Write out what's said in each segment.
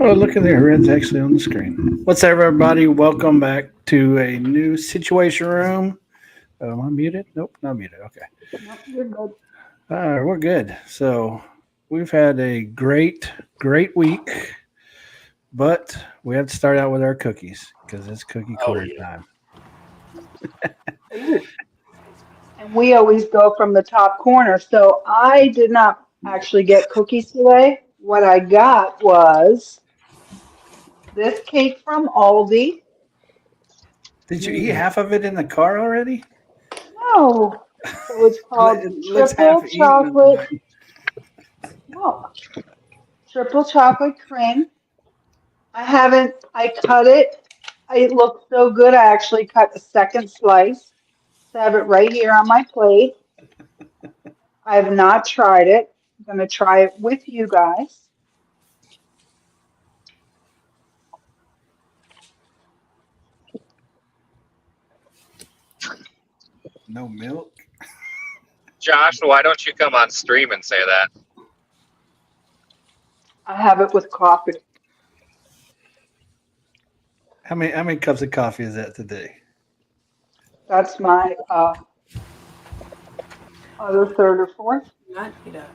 Oh, look at there. Red's actually on the screen. What's up, everybody? Welcome back to a new Situation Room. Am I muted? Nope, not muted. Okay. No, you're good. All right, we're good. So we've had a great week, but we have to start out with our cookies because it's cookie corner time. And we always go from the top corner. So I did not actually get cookies today. What I got was this cake from Aldi. Did you eat half of it in the car already? No. So it's called It looks half triple eaten. chocolate. No, triple chocolate cream. I cut it. It looked so good. I actually cut a second slice to have it right here on my plate. I have not tried it. I'm going to try it with you guys. No milk. Josh, why don't you come on stream and say that? I have it with coffee. How many cups of coffee is that today? That's my other third or fourth. Not Nita.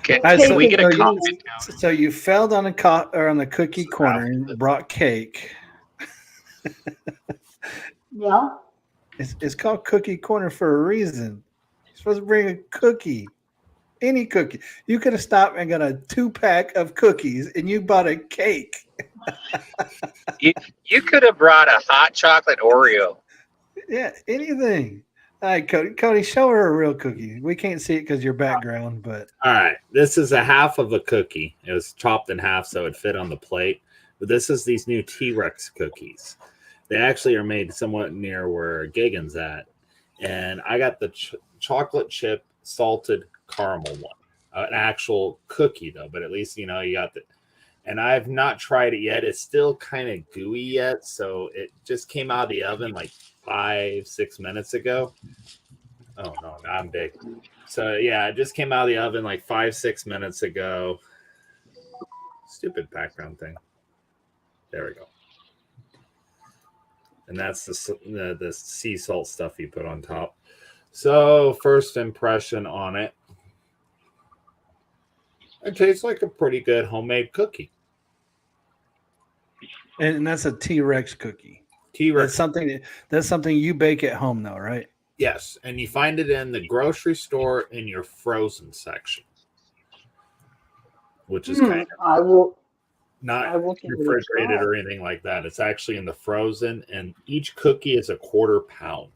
Can we get a coffee now? So you failed on on the cookie corner and brought cake. Yeah. It's called cookie corner for a reason. You're supposed to bring a cookie, any cookie. You could have stopped and got a 2-pack of cookies, and you bought a cake. You could have brought a hot chocolate Oreo. Yeah, anything. All right, Cody. Cody, show her a real cookie. We can't see it because your background, but all right, this is a half of a cookie. It was chopped in half so it fit on the plate. But this is these new T-Rex cookies. They actually are made somewhat near where Gigan's at. And I got the chocolate chip salted caramel one. An actual cookie, though. But at least, you got the... And I've not tried it yet. It's still kind of gooey yet. So it just came out of the oven like 5-6 minutes ago. Oh, no, I'm big. So, yeah, it just came out of the oven like 5-6 minutes ago. Stupid background thing. There we go. And that's the sea salt stuff you put on top. So first impression on it. It tastes like a pretty good homemade cookie. and that's a T-Rex cookie. T-Rex. That's something you bake at home, though, right? Yes, and you find it in the grocery store in your frozen section, which is kind of not refrigerated or anything like that. It's actually in the frozen, and each cookie is a 1/4 pound.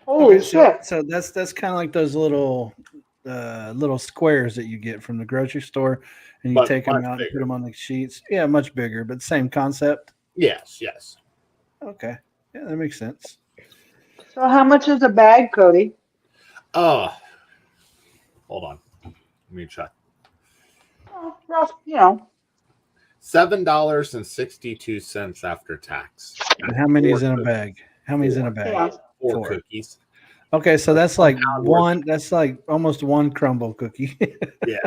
Holy shit! So that's kind of like those little squares that you get from the grocery store, and you take them out and put them on the sheets. Yeah, much bigger, but same concept. Yes. Okay, yeah, that makes sense. So how much is a bag, Cody? Hold on. Let me check. Rough, $7.62 after tax. And how many is in a bag? How many is in a bag? Yeah. Four cookies. Okay, so that's like one. That's like almost one crumble cookie. Yeah.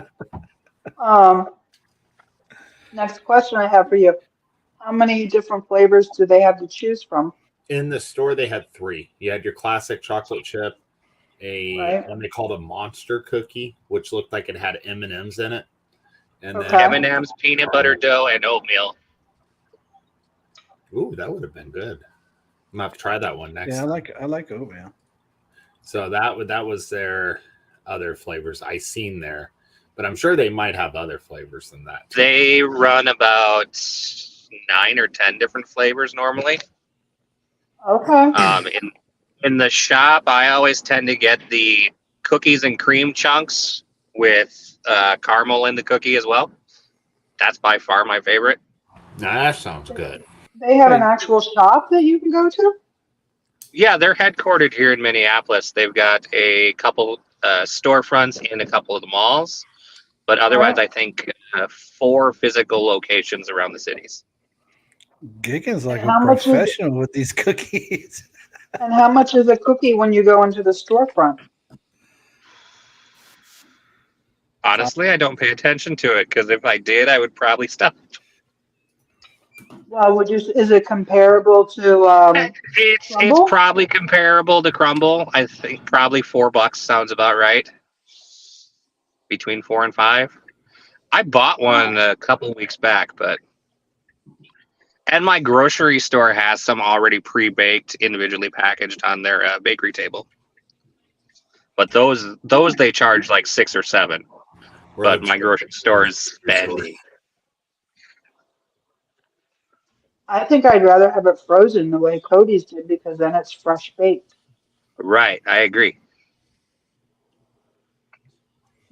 Next question I have for you: how many different flavors do they have to choose from? In the store, they had 3. You had your classic chocolate chip, one they called a monster cookie, which looked like it had M&Ms in it, and then M&Ms, peanut butter dough, and oatmeal. Ooh, that would have been good. I'm gonna have to try that one next. Yeah, time. I like oatmeal. So that was their other flavors I seen there, but I'm sure they might have other flavors than that. They run about 9 or 10 different flavors normally. Okay. In the shop, I always tend to get the cookies and cream chunks with caramel in the cookie as well. That's by far my favorite. Now that sounds good. They have an actual shop that you can go to? Yeah, they're headquartered here in Minneapolis. They've got a couple storefronts in a couple of the malls, but otherwise, I think 4 physical locations around the cities. Gigan's like a professional with these cookies. And how much is a cookie when you go into the storefront? Honestly, I don't pay attention to it because if I did, I would probably stop. Well, is it comparable to It's Crumble? probably comparable to Crumble. I think probably $4 sounds about right. Between 4 and 5. I bought one a couple weeks back, and my grocery store has some already pre-baked, individually packaged on their bakery table. But those they charge like 6 or 7. But my grocery store is spendy. I think I'd rather have it frozen the way Cody's did because then it's fresh baked. Right, I agree.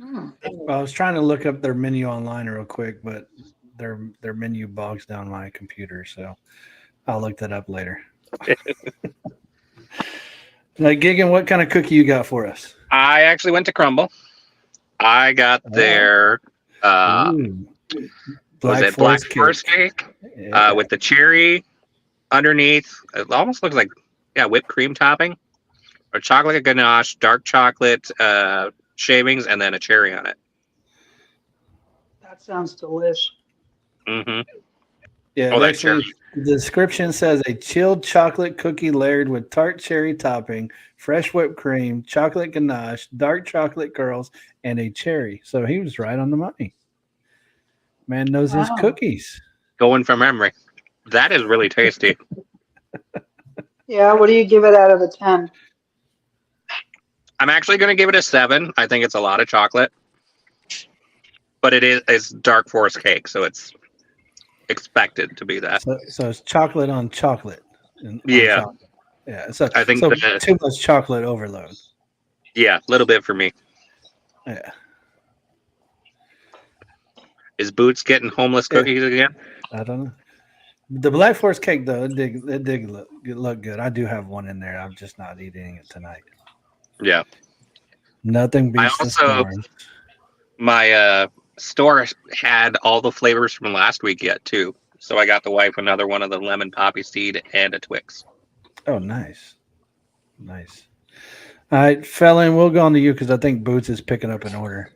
Hmm. Well, I was trying to look up their menu online real quick, but their menu bogs down my computer, so I'll look that up later. Like Gigan, what kind of cookie you got for us? I actually went to Crumble. I got their Ooh. Black Forest cake Yeah. with the cherry underneath. It almost looks like whipped cream topping, or chocolate ganache, dark chocolate shavings, and then a cherry on it. That sounds delicious. Mm-hmm. Yeah, Oh, that actually, cherry. the description says a chilled chocolate cookie layered with tart cherry topping, fresh whipped cream, chocolate ganache, dark chocolate curls, and a cherry. So he was right on the money. Man knows his Wow. cookies. Going from memory. That is really tasty. Yeah, what do you give it out of a 10? I'm actually going to give it a 7. I think it's a lot of chocolate. But it's dark forest cake, so it's expected to be that. So it's chocolate on chocolate. Yeah. Chocolate. Yeah. So I think so that- too much chocolate overload. Yeah, a little bit for me. Yeah. Is Boots getting homeless cookies again? I don't know. The Black Forest cake, though, it did look good. I do have one in there. I'm just not eating it tonight. Yeah. Nothing beats the also- storm. My store had all the flavors from last week yet, too. So I got the wife another one of the lemon poppy seed and a Twix. Oh, nice. Nice. All right, Felon, we'll go on to you because I think Boots is picking up an order.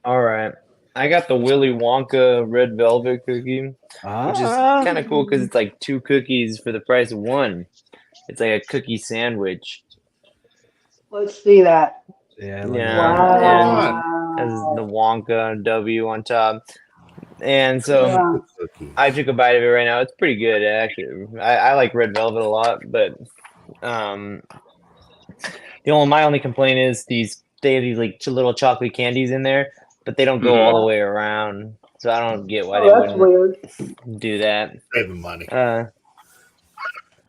All right. I got the Willy Wonka red velvet cookie, which is kind of cool because it's like 2 cookies for the price of 1. It's like a cookie sandwich. Let's see that. Yeah. Yeah. Has the Wonka W on top. And so Yeah. I took a bite of it right now. It's pretty good, actually. I like red velvet a lot, but my only complaint is they have these like little chocolate candies in there, but they don't go all the way around. So I don't get why Oh, they that's wouldn't weird. do that. Saving money.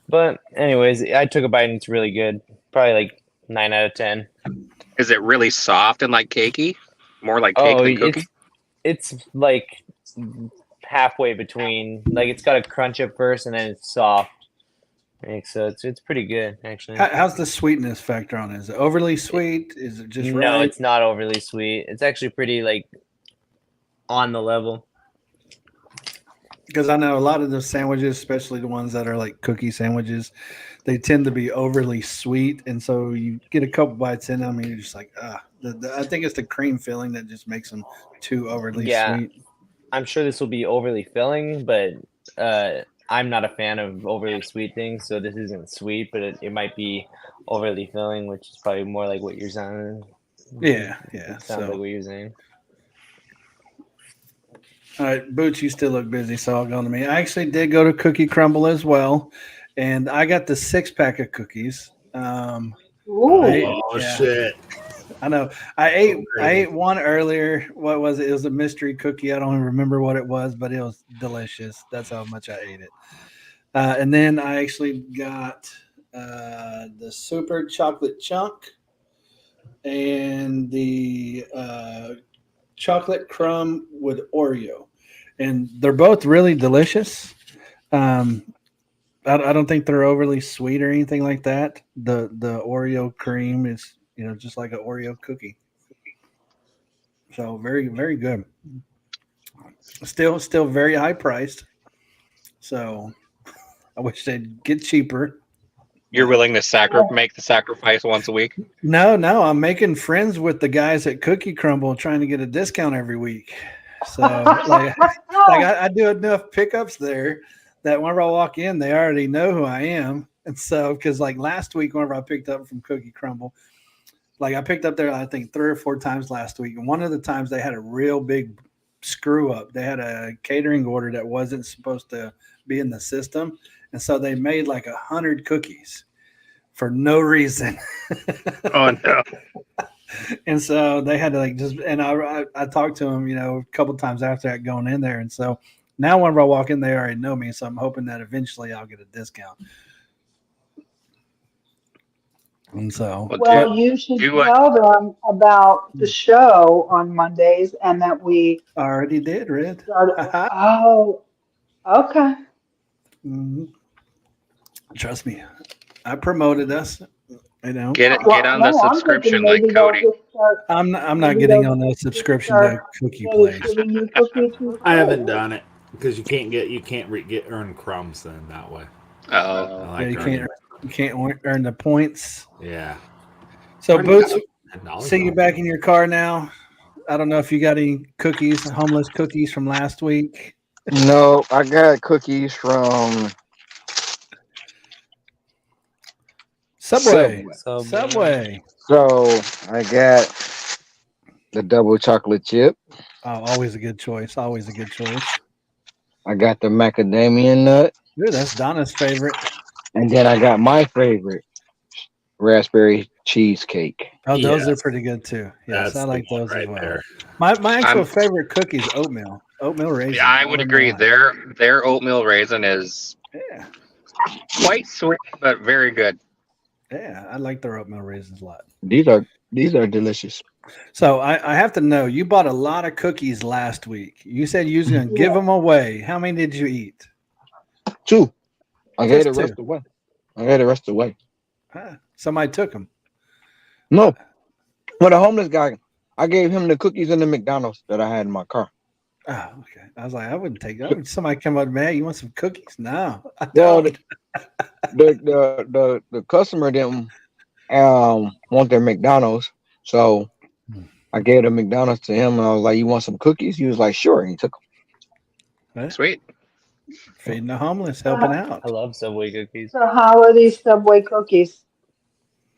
But anyways, I took a bite and it's really good. Probably like 9 out of 10. Is it really soft and like cakey? More like cake than cookie? It's like halfway between. Like it's got a crunch at first and then it's soft. Like, so it's pretty good actually. How's the sweetness factor on it? Is it overly sweet? Is it just No, right? it's not overly sweet. It's actually pretty like on the level. Because I know a lot of the sandwiches, especially the ones that are like cookie sandwiches, they tend to be overly sweet, and so you get a couple bites in them, and you're just like, ah. I think it's the cream filling that just makes them too overly sweet. I'm sure this will be overly filling, but I'm not a fan of overly sweet things, so this isn't sweet, but it might be overly filling, which is probably more like what you're saying. Yeah. It sounds like what you're saying. All right, Boots, you still look busy, so I'll go on to me. I actually did go to Cookie Crumble as well, and I got the 6-pack of cookies. Ooh. Shit. I know. I ate one earlier. What was it? It was a mystery cookie. I don't even remember what it was, but it was delicious. That's how much I ate it. And then I actually got the super chocolate chunk and the chocolate crumb with Oreo, and they're both really delicious. I don't think they're overly sweet or anything like that. The Oreo cream is just like an Oreo cookie. So very, very good. Still very high priced. So I wish they'd get cheaper. You're willing to make the sacrifice once a week? No, I'm making friends with the guys at Cookie Crumble, trying to get a discount every week. So like I do enough pickups there that whenever I walk in, they already know who I am. And so, because like last week, whenever I picked up from Cookie Crumble, like I picked up there, I think 3 or 4 times last week. And one of the times they had a real big screw up. They had a catering order that wasn't supposed to be in the system. And so they made like 100 cookies for no reason. Oh no. And so they had to like just, and I talked to them, a couple times after that going in there. And so now whenever I walk in, they already know me. So I'm hoping that eventually I'll get a discount. And so, well, you should tell them about the show on Mondays and that we already did, Red. Oh, okay. Mm-hmm. Trust me, I promoted us. Get on the subscription like Cody. I'm not getting on the subscription to Cookie Place. I haven't done it because you can't earn crumbs then that way. Oh, you can't earn the points. Yeah. So Boots, see you back in your car now. I don't know if you got any cookies, homeless cookies from last week. No, I got cookies from Subway. So I got the double chocolate chip. Oh, always a good choice. I got the macadamia nut. Ooh, that's Donna's favorite. And then I got my favorite, raspberry cheesecake. Oh, those are pretty good too. Yes, I like those as well. There. My actual favorite cookie is oatmeal raisin. Yeah, I would agree. Their oatmeal raisin is quite sweet, but very good. Yeah, I like their oatmeal raisins a lot. These are delicious. So I have to know, you bought a lot of cookies last week. You said you was going to give them away. How many did you eat? 2. I gave the rest away. Somebody took them. No. Well, the homeless guy, I gave him the cookies in the McDonald's that I had in my car. Oh, okay. I was like, I wouldn't take that. Somebody come up to me, hey, you want some cookies? No. Well, the customer didn't want their McDonald's, so I gave the McDonald's to him, and I was like, "You want some cookies?" He was like, "Sure," and he took them. Sweet. Feeding the homeless, helping out. I love Subway cookies. So how are these Subway cookies?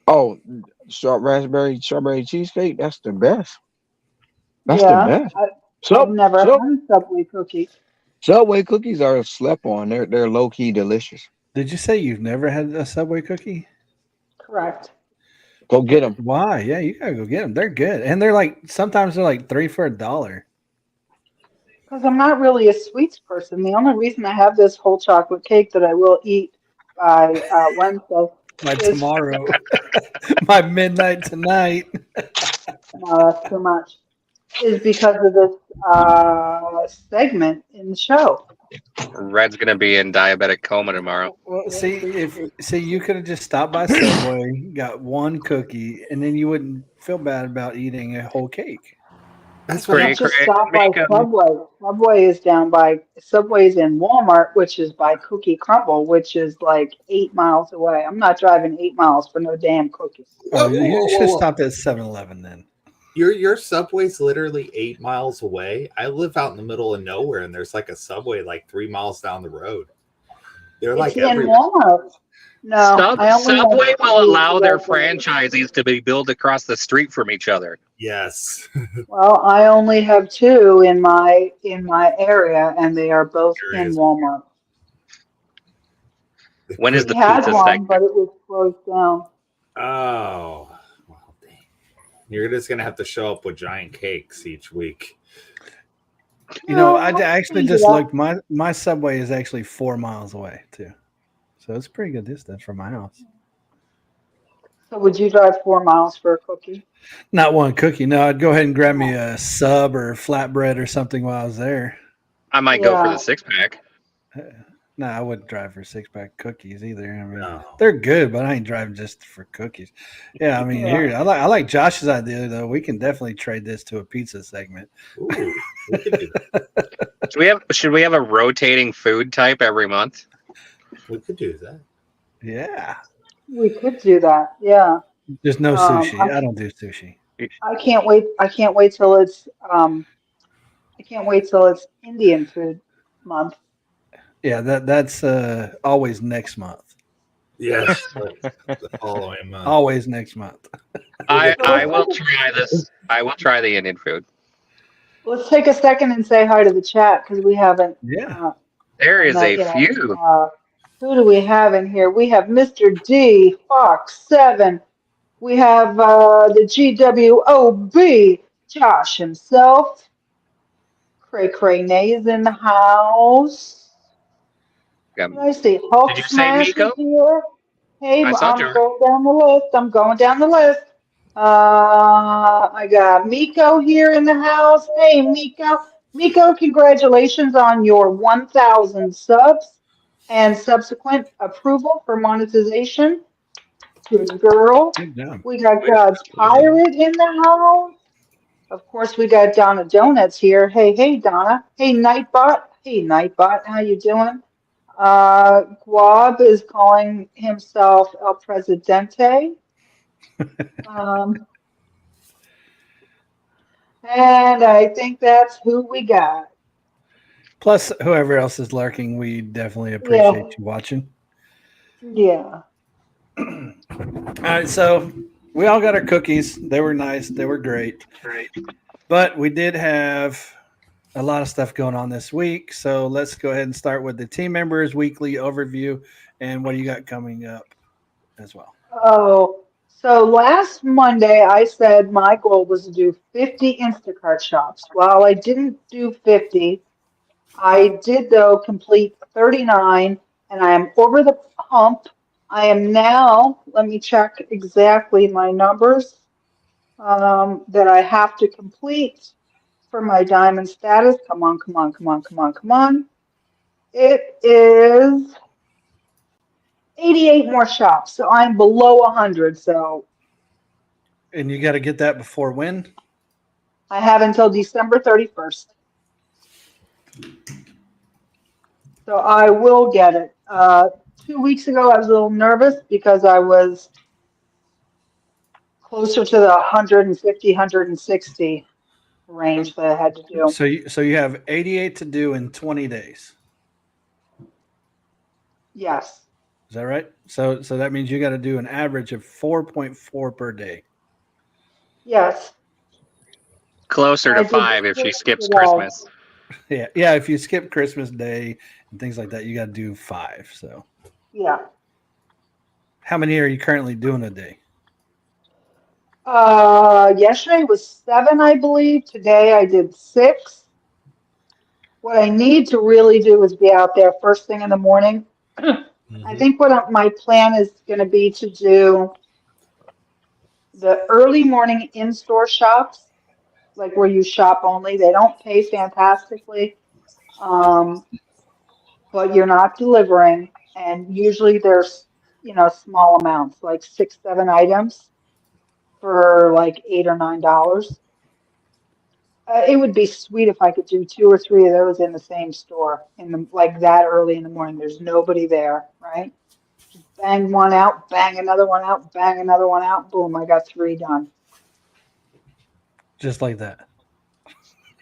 Oh, raspberry cheesecake. That's the best. That's the best. I've never had Subway cookies. Subway cookies are slept on. They're low key delicious. Did you say you've never had a Subway cookie? Correct. Go get them. Why? Yeah, you gotta go get them. They're good, and sometimes they're like 3 for $1. Because I'm not really a sweets person. The only reason I have this whole chocolate cake that I will eat by Wednesday. By tomorrow. By midnight tonight. No, that's too much. Is because of this segment in the show. Red's gonna be in diabetic coma tomorrow. Well, see, you could have just stopped by Subway, got one cookie, and then you wouldn't feel bad about eating a whole cake. That's great. Just stop by Subway. Subway is in Walmart, which is by Cookie Crumble, which is like 8 miles away. I'm not driving 8 miles for no damn cookies. Oh, you should have stopped at 7-Eleven then. Your Subway's literally 8 miles away. I live out in the middle of nowhere, and there's like a Subway like 3 miles down the road. They're like in Walmart. No, Subway will allow their franchisees to be built across the street from each other. Yes. Well, I only have 2 in my area, and they are both in Walmart. When is the pizza segment? One, but it was closed down. Oh, well, dang. You're just gonna have to show up with giant cakes each week. I actually just looked. My Subway is actually 4 miles away too, so it's a pretty good distance from my house. So would you drive 4 miles for a cookie? Not one cookie. No, I'd go ahead and grab me a sub or flatbread or something while I was there. I might go for the 6-pack. No, I wouldn't drive for 6-pack cookies either. I mean, they're good, but I ain't driving just for cookies. Yeah, I mean, here I like Josh's idea though. We can definitely trade this to a pizza segment. Ooh, we could do that. Should we have a rotating food type every month? We could do that. Yeah. We could do that. Yeah. There's no sushi. I don't do sushi. I can't wait. I can't wait till it's Indian food month. Yeah, that's always next month. Yes, the following month. Always next month. I will try this. I will try the Indian food. Let's take a second and say hi to the chat because we haven't. Yeah. There is a you know, few. Who do we have in here? We have Mr. D, Fox 7. We have the GWOB, Josh himself. Cray Cray Nay's in the house. Um, What did I see? Hulk Did you say Smash is Miko? here. Hey, I saw I'm Jordan. going down the list. I'm going down the list. I got Miko here in the house. Hey, Miko. Miko, congratulations on your 1,000 subs and subsequent approval for monetization. Good girl. Good job. We got God's Pirate in the house. Of course, we got Donna Donuts here. Hey, Donna. Hey, Nightbot. Hey, Nightbot. How you doing? Guab is calling himself El Presidente. And I think that's who we got. Plus, whoever else is lurking, we definitely appreciate you watching. Yeah. All right, so we all got our cookies. They were nice. They were great. But we did have a lot of stuff going on this week. So let's go ahead and start with the team members weekly overview and what do you got coming up as well. Oh, so last Monday I said my goal was to do 50 Instacart shops. Well, I didn't do 50. I did, though, complete 39, and I am over the hump. I am now, let me check exactly my numbers that I have to complete for my diamond status. Come on, come on, come on, come on, come on. It is 88 more shops, so I'm below 100. So And you got to get that before when? I have until December 31st. So I will get it. 2 weeks ago, I was a little nervous because I was closer to the 150, 160 range that I had to do. So you have 88 to do in 20 days. Yes. Is that right? So that means you got to do an average of 4.4 per day. Yes. Closer I to did 5 if she six skips today. Christmas. Yeah. If you skip Christmas Day and things like that, you got to do 5. So Yeah. how many are you currently doing a day? Yesterday was 7, I believe. Today I did 6. What I need to really do is be out there first thing in the morning. I think my plan is going to be to do the early morning in-store shops, like where you shop only. They don't pay fantastically, but you're not delivering. And usually there's, small amounts, like 6, 7 items for like $8 or $9. It would be sweet if I could do 2 or 3 of those in the same store like that early in the morning. There's nobody there, right? Just bang one out, bang another one out, bang another one out. Boom, I got 3 done. Just like that.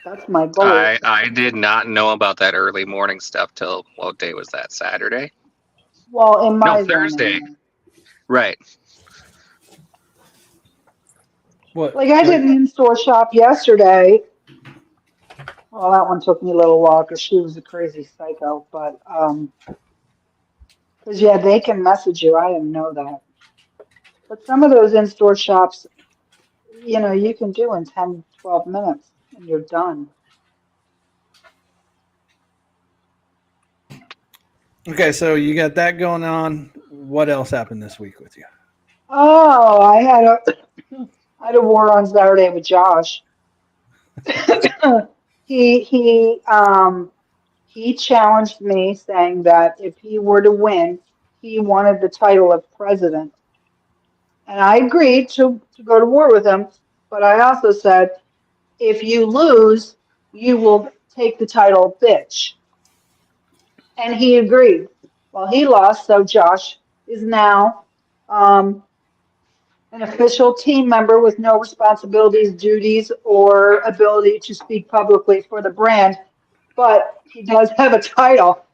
That's my goal. I did not know about that early morning stuff till what day was that? Saturday? Well, in my No, Thursday. zone, Right. What? like I did an in-store shop yesterday. Well, that one took me a little while because she was a crazy psycho. But because they can message you. I didn't know that. But some of those in-store shops, you can do in 10, 12 minutes and you're done. Okay, so you got that going on. What else happened this week with you? Oh, I had a war on Saturday with Josh. He challenged me, saying that if he were to win, he wanted the title of president. And I agreed to go to war with him, but I also said, if you lose, you will take the title bitch. And he agreed. Well, he lost, so Josh is now An official team member with no responsibilities, duties, or ability to speak publicly for the brand, but he does have a title,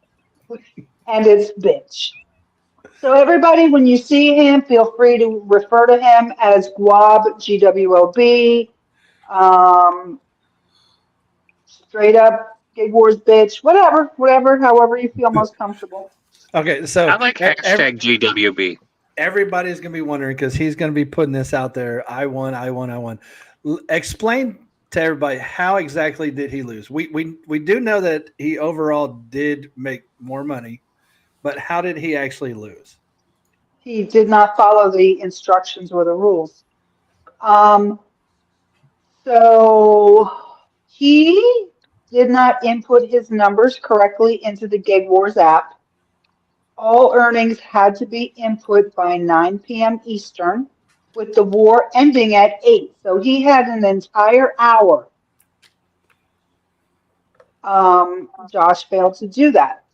and it's bitch. So everybody, when you see him, feel free to refer to him as GWOB, GWOB, straight up Gig Wars bitch, whatever, however you feel most comfortable. Okay, so I like hashtag GWB. everybody's gonna be wondering because he's gonna be putting this out there. I won. Explain to everybody how exactly did he lose? We do know that he overall did make more money, but how did he actually lose? He did not follow the instructions or the rules. So he did not input his numbers correctly into the Gig Wars app. All earnings had to be input by 9 p.m. Eastern, with the war ending at 8. So he had an entire hour. Josh failed to do that.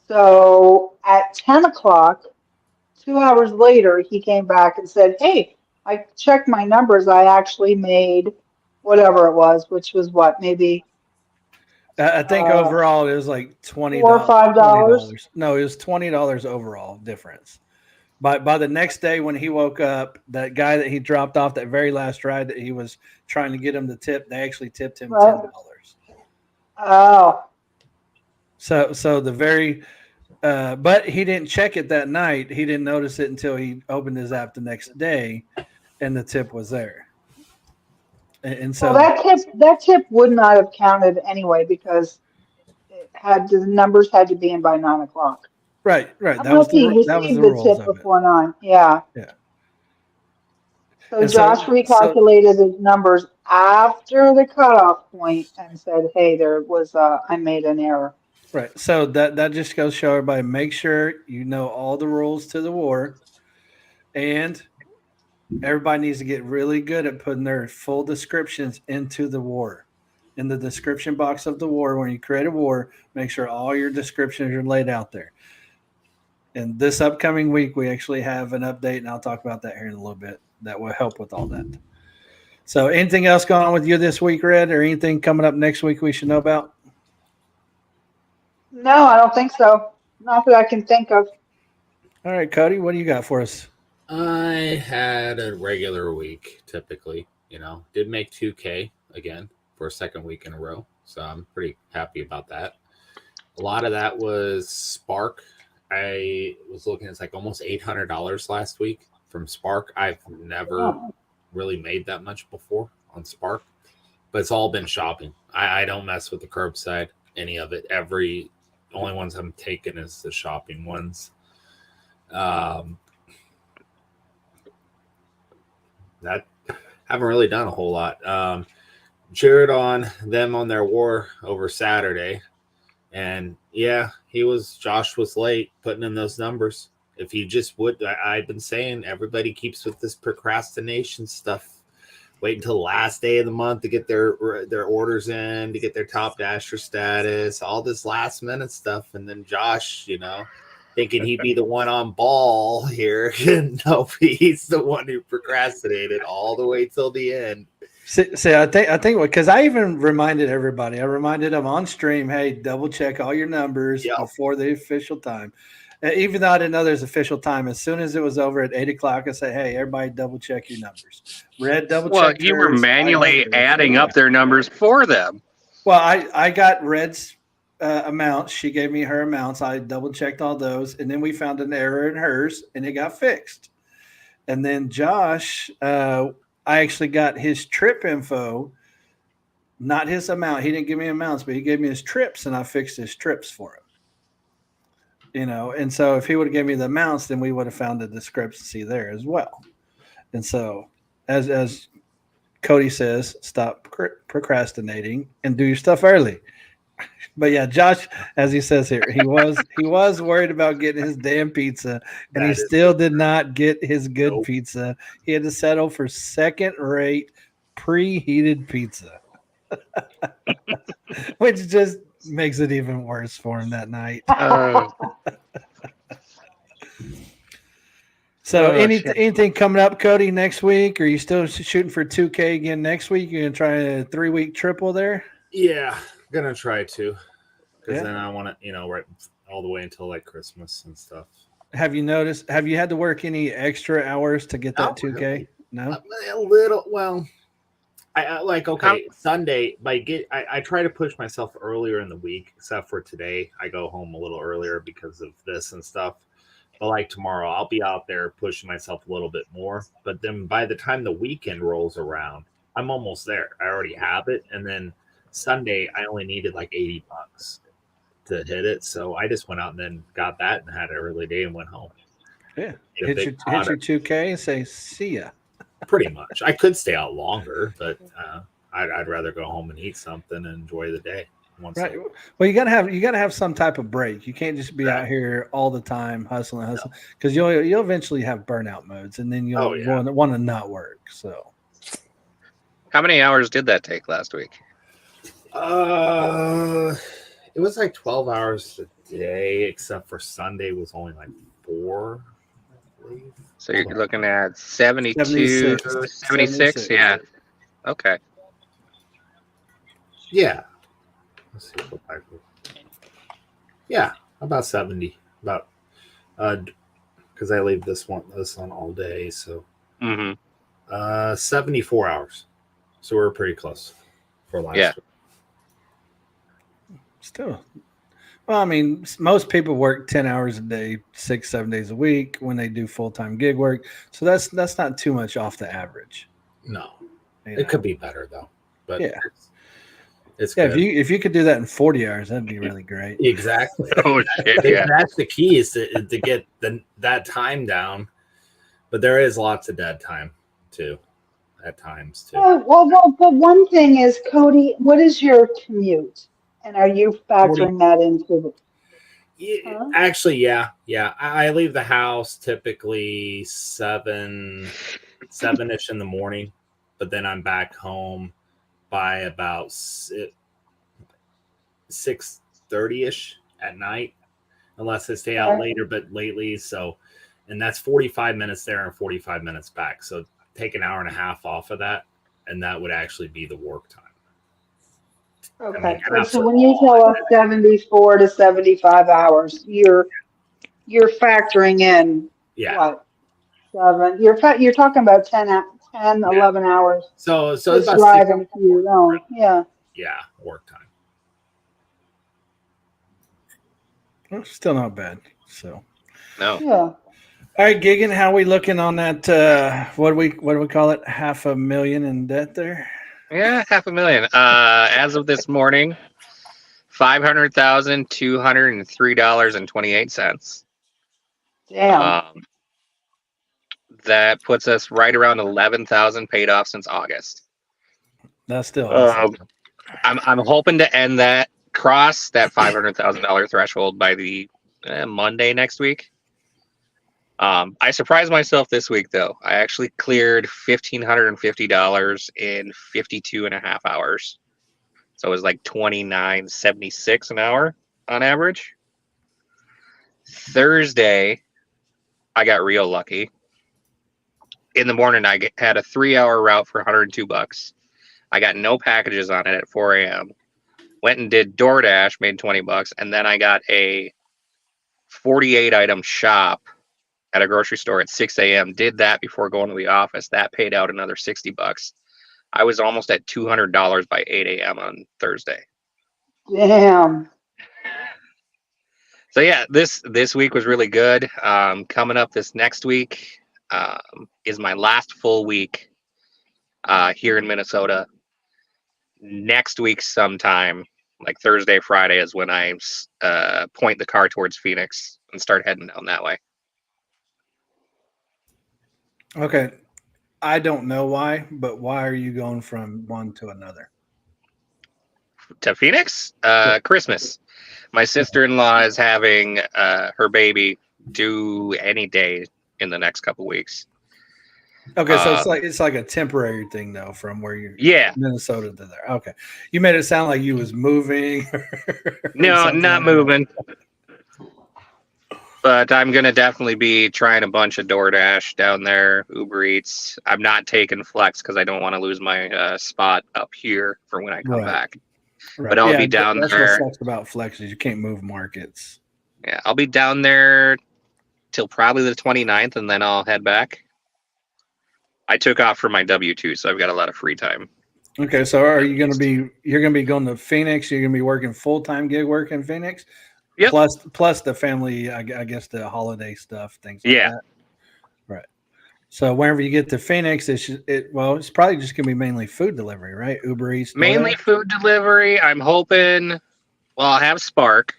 So at 10 o'clock, 2 hours later, he came back and said, hey, I checked my numbers. I actually made whatever it was, which was what, maybe I think overall it was like $20 $4 or $5. No, it was $20 overall difference. By the next day when he woke up, that guy that he dropped off that very last ride that he was trying to get him to tip, they actually tipped him $10. Oh, So the very but he didn't check it that night. He didn't notice it until he opened his app the next day, and the tip was there. And so well, that tip would not have counted anyway because the numbers had to be in by 9 o'clock. right. I That was he the received the rules tip of it. before 9. Yeah. Yeah. So And Josh recalculated his numbers after the cutoff point and said, "Hey, there was I made an error." Right. So that just goes to show everybody, make sure you know all the rules to the war, and everybody needs to get really good at putting their full descriptions into the war. In the description box of the war, when you create a war, make sure all your descriptions are laid out there. And this upcoming week, we actually have an update, and I'll talk about that here in a little bit. That will help with all that. So anything else going on with you this week, Red, or anything coming up next week we should know about? No, I don't think so. Not that I can think of. All right, Cody, what do you got for us? I had a regular week, typically. Did make 2K again for a second week in a row. So I'm pretty happy about that. A lot of that was Spark. I was looking, it's like almost $800 last week from Spark. I've never really made that much before on Spark, but it's all been shopping. I don't mess with the curbside, any of it. Only ones I'm taking is the shopping ones. That haven't really done a whole lot. Cheered on them on their war over Saturday, and yeah, Josh was late putting in those numbers. If he just would, I've been saying everybody keeps with this procrastination stuff. Wait until the last day of the month to get their orders in, to get their top dasher status, all this last minute stuff, and then Josh, thinking he'd be the one on ball here. No, he's the one who procrastinated all the way till the end. See, I think because I even reminded everybody. I reminded them on stream, hey, double check all your numbers before the official time. Even though I didn't know there's official time, as soon as it was over at 8 o'clock, I said, hey, everybody double check your numbers. Red double check. Well, you were manually adding up their numbers for them. Well, I got Red's amounts. She gave me her amounts. I double checked all those, and then we found an error in hers, and it got fixed. And then Josh, I actually got his trip info, not his amount. He didn't give me amounts, but he gave me his trips, and I fixed his trips for him. And so if he would have given me the amounts, then we would have found a discrepancy there as well. And so, as Cody says, stop procrastinating and do your stuff early. But yeah, Josh, as he says here, he was worried about getting his damn pizza, and he still did not get his good pizza. He had to settle for second-rate preheated pizza, which just makes it even worse for him that night. So Oh, shit. anything coming up, Cody, next week? Are you still shooting for 2K again next week? You're gonna try a 3-week triple there? Yeah, gonna try to, because Yeah. then I want to, right all the way until like Christmas and stuff. Have you noticed? Have you had to work any extra hours to get that Not 2K? really. No. A little. Well, I like Sunday. I try to push myself earlier in the week, except for today. I go home a little earlier because of this and stuff. But like tomorrow, I'll be out there pushing myself a little bit more. But then by the time the weekend rolls around, I'm almost there. I already have it, and then Sunday I only needed like $80 to hit it. So I just went out and then got that and had an early day and went home. Yeah. Did a Hit big your product. 2K and say, see ya. Pretty much. I could stay out longer, but I'd rather go home and eat something and enjoy the day. Right. Well, you gotta have some type of break. You can't just be out here all the time hustling, because you'll eventually have burnout modes, and then you'll want to not work. So, How many hours did that take last week? It was like 12 hours a day, except for Sunday was only like 4. I believe. So you're looking at 72, 76? Yeah. Okay. Yeah. Let's see. Yeah, about 70. About because I leave this one all day, so 74 hours. So we're pretty close for last week. Still, well, I mean, most people work 10 hours a day, 6-7 days a week when they do full-time gig work. So that's not too much off the average. No, you it know? could be better though. But yeah, it's yeah. good. If you could do that in 40 hours, that'd be really great. Exactly. Oh shit! Yeah. That's the key is to get that time down. But there is lots of dead time too, at times too. Well, but one thing is, Cody, what is your commute? And are you factoring that into Yeah, actually, yeah. I leave the house typically 7-ish in the morning, but then I'm back home by about 6:30ish at night, unless I stay out later. But lately, and that's 45 minutes there and 45 minutes back. So take an hour and a half off of that, and that would actually be the work time. Okay, so when you tell us 74 to 75 hours, you're factoring in what? 7? You're talking about 10, 11 hours. So it's just about driving to your own. Yeah, work time. Well, still not bad. So No. yeah. All right, Gigan, how we looking on that? What do we call it? $500,000 in debt there. Yeah, $500,000. As of this morning, $500,203.28. Damn. That puts us right around 11,000 paid off since August. That's still. I'm hoping to end that cross that $500,000 threshold by the Monday next week. I surprised myself this week though. I actually cleared $1,550 in 52 and a half hours. So it was like $29.76 an hour on average. Thursday, I got real lucky. In the morning, I had a 3-hour route for $102. I got no packages on it at 4 a.m. Went and did DoorDash, made $20, and then I got a 48-item shop at a grocery store at 6 a.m. Did that before going to the office. That paid out another $60. I was almost at $200 by 8 a.m. on Thursday. Damn. So yeah, this week was really good. Coming up this next week is my last full week here in Minnesota. Next week sometime, like Thursday, Friday, is when I point the car towards Phoenix and start heading down that way. Okay. I don't know why, but why are you going from one to another? To Phoenix? Christmas. My sister-in-law is having her baby due any day in the next couple weeks. Okay, so it's like a temporary thing though, from where you're Minnesota to there. Okay, you made it sound like you was moving. No, not moving. But I'm gonna definitely be trying a bunch of DoorDash down there, Uber Eats. I'm not taking Flex because I don't want to lose my spot up here for when I come Right. back. Right. But I'll be down that's there. what sucks about Flex is you can't move markets. Yeah, I'll be down there till probably the 29th, and then I'll head back. I took off for my W-2, so I've got a lot of free time. Okay, so are you going to be? You're going to be going to Phoenix. You're going to be working full-time gig work in Phoenix. Yep. Plus the family. I guess the holiday stuff, things like Yeah. that. Right. So whenever you get to Phoenix, it's probably just going to be mainly food delivery, right? Uber Eats. Mainly DoorDash? food delivery. I'm hoping. Well, I'll have Spark.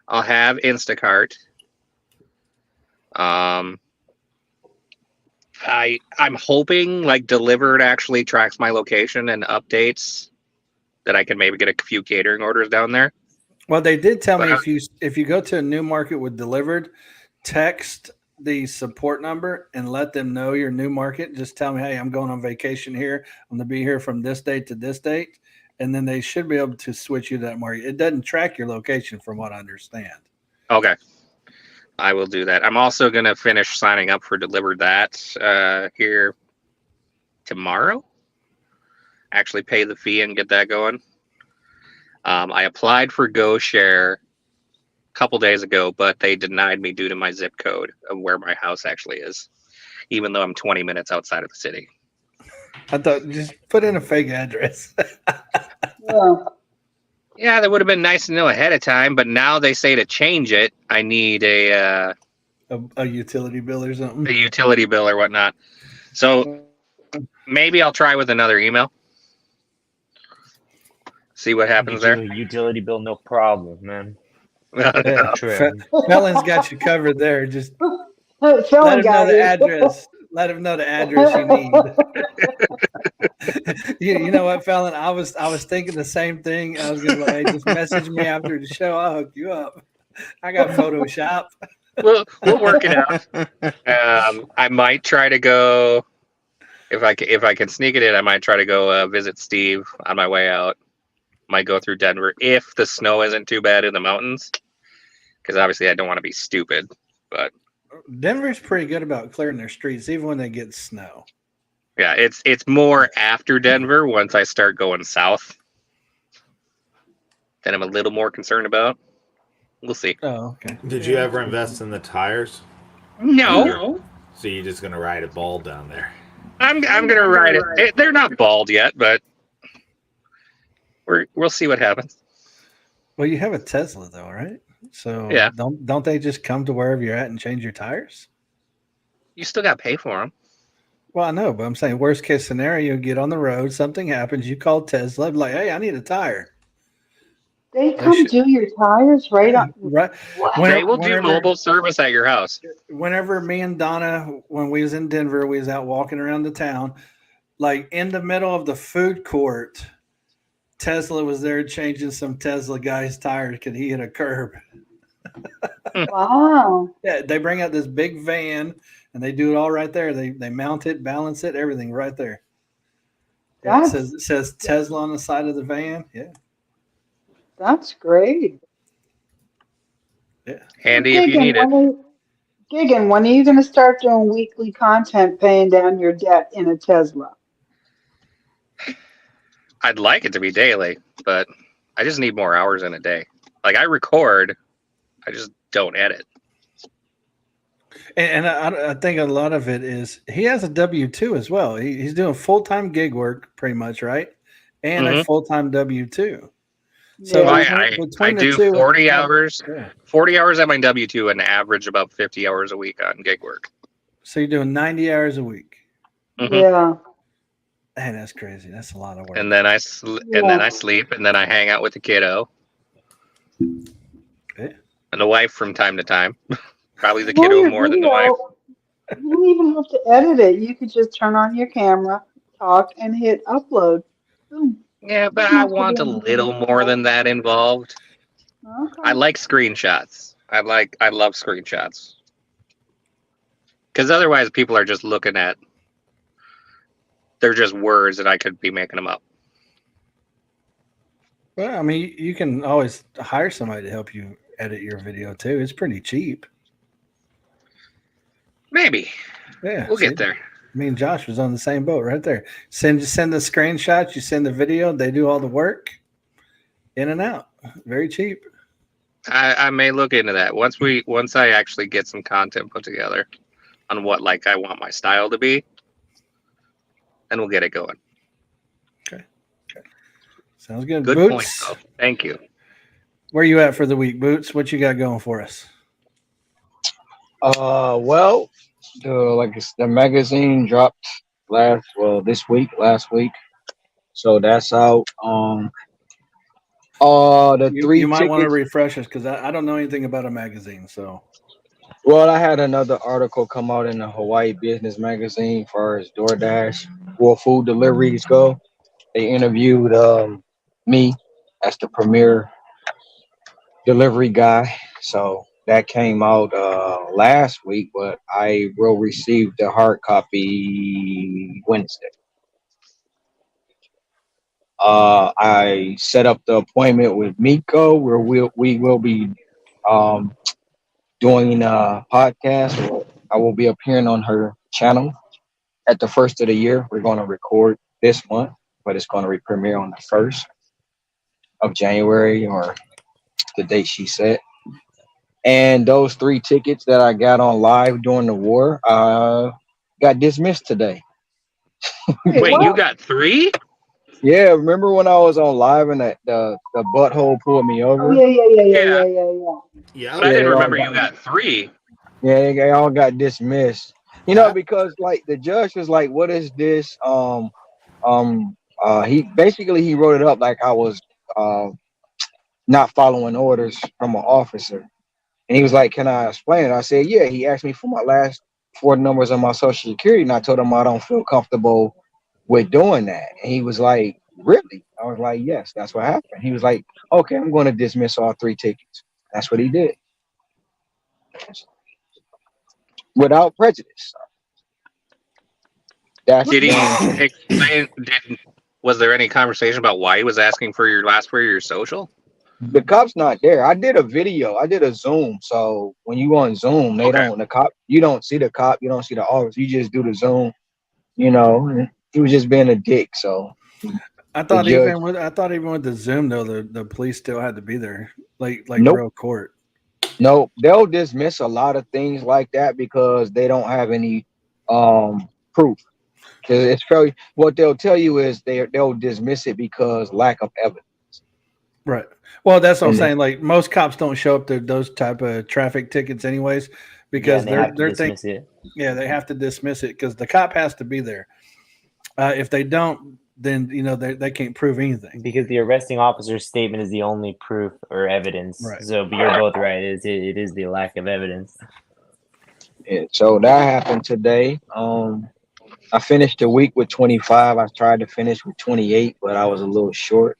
I'll have Instacart. I'm hoping like Delivered actually tracks my location and updates that I can maybe get a few catering orders down there. Well, they did tell me But if you go to a new market with Delivered, text the support number and let them know your new market. Just tell me, hey, I'm going on vacation here. I'm going to be here from this date to this date. And then they should be able to switch you to that market. It doesn't track your location from what I understand. Okay. I will do that. I'm also going to finish signing up for Delivered that here tomorrow. Actually pay the fee and get that going. I applied for GoShare a couple days ago, but they denied me due to my zip code of where my house actually is, even though I'm 20 minutes outside of the city. I thought just put in a fake address. Yeah. Yeah, that would have been nice to know ahead of time, but now they say to change it, I need a utility bill or something. utility bill or whatnot. So maybe I'll try with another email. See what happens Get there. you a utility bill, no problem, man. Yeah. Trim. Felon's got you covered there. Just Felon let him know got the you. address. Let him know the address you need. You know what, Felon? I was thinking the same thing. I was gonna hey, just message me after the show. I'll hook you up. I got Photoshop. We'll work it out. I might try to go if I can sneak it in. I might try to go visit Steve on my way out. Might go through Denver if the snow isn't too bad in the mountains, because obviously I don't want to be stupid. But Denver's pretty good about clearing their streets, even when they get snow. yeah, it's more after Denver once I start going south that I'm a little more concerned about. We'll see. Oh, okay. Did you ever invest in the tires? No, So you're just gonna ride it bald down there? I'm gonna ride it. They're not bald yet, but we'll see what happens. Well, you have a Tesla though, right? So Yeah. don't they just come to wherever you're at and change your tires? You still got to pay for them. Well, I know, but I'm saying worst case scenario, you get on the road, something happens, you call Tesla, like, hey, I need a tire. They come do your tires right on. Right. What? They will do mobile service at your house. Whenever me and Donna, when we was in Denver, we was out walking around the town, like in the middle of the food court, Tesla was there changing some Tesla guy's tires because he hit a curb. Wow. Yeah, they bring out this big van and they do it all right there. They mount it, balance it, everything right there. Yeah, it says Tesla on the side of the van. Yeah. That's great. Yeah. Handy if you need it. Gigan, when are you going to start doing weekly content paying down your debt in a Tesla? I'd like it to be daily, but I just need more hours in a day. Like I record, I just don't edit. And I think a lot of it is he has a W-2 as well. He's doing full-time gig work pretty much, right? And a full-time W-2. So Yeah. I do 40 hours, 40 hours at my W-2 and average about 50 hours a week on gig work. So you're doing 90 hours a week. Yeah. Man, that's crazy. That's a lot of work. And then I sleep, and then I hang out with the kiddo. Yeah. And the wife from time to time. Probably the kiddo more than the wife. You don't even have to edit it. You could just turn on your camera, talk, and hit upload. Boom. Yeah, but I want a little more than that involved. Okay. I like screenshots. I love screenshots. Because otherwise people are just looking at, they're just words and I could be making them up. Well, I mean, you can always hire somebody to help you edit your video too. It's pretty cheap. Maybe Yeah, we'll see? get there. Me and Josh was on the same boat right there. Send the screenshots, you send the video, they do all the work. In and out. Very cheap. I may look into that once I actually get some content put together on what I want my style to be, and we'll get it going. Sounds good. Good Boots, point, though. Thank you. where you at for the week, Boots? What you got going for us? Well, the magazine dropped last week. So that's out. The You, three you might want to tickets. refresh us because I don't know anything about a magazine. So Well, I had another article come out in the Hawaii Business Magazine for as DoorDash, food deliveries go. They interviewed me as the premier delivery guy. So that came out last week, but I will receive the hard copy Wednesday. I set up the appointment with Miko where we will be doing a podcast. I will be appearing on her channel at the first of the year. We're going to record this month, but it's going to premiere on the 1st of January or the date she set. And those 3 tickets that I got on live during the war got dismissed today. Wait, you got 3? Yeah, remember when I was on live and the butthole pulled me over? Oh, yeah. Yeah, But I didn't they all remember you got 3. Yeah, they all got dismissed. Because the judge was like, "What is this?" He wrote it up like I was not following orders from an officer, and he was like, "Can I explain it?" I said, "Yeah." He asked me for my last 4 numbers of my social security, and I told him I don't feel comfortable with doing that. And he was like, "Really?" I was like, "Yes, that's what happened." He was like, "Okay, I'm going to dismiss all 3 tickets." That's what he did. Without prejudice. That's Did he when- explain? Was there any conversation about why he was asking for your last 4 of your social? the cop's not there. I did a video. I did a Zoom. So when you on Zoom, you don't see the cop. You don't see the officer. You just do the Zoom. And he was just being a dick. So I thought judge- even with the Zoom though, the police still had to be there, like Nope. real court. no, they'll dismiss a lot of things like that because they don't have any proof. 'Cause it's fairly, what they'll tell you is they'll dismiss it because lack of evidence. Right. Well, that's what I'm And saying. Like most cops don't show up to those type of traffic tickets anyways, because they have to they're dismiss thinking, it. they have to dismiss it because the cop has to be there. If they don't, then they can't prove anything. Because the arresting officer's statement is the only proof or evidence. Right. So, but you're both right. It is the lack of evidence. Yeah, so that happened today. I finished the week with 25. I tried to finish with 28, but I was a little short.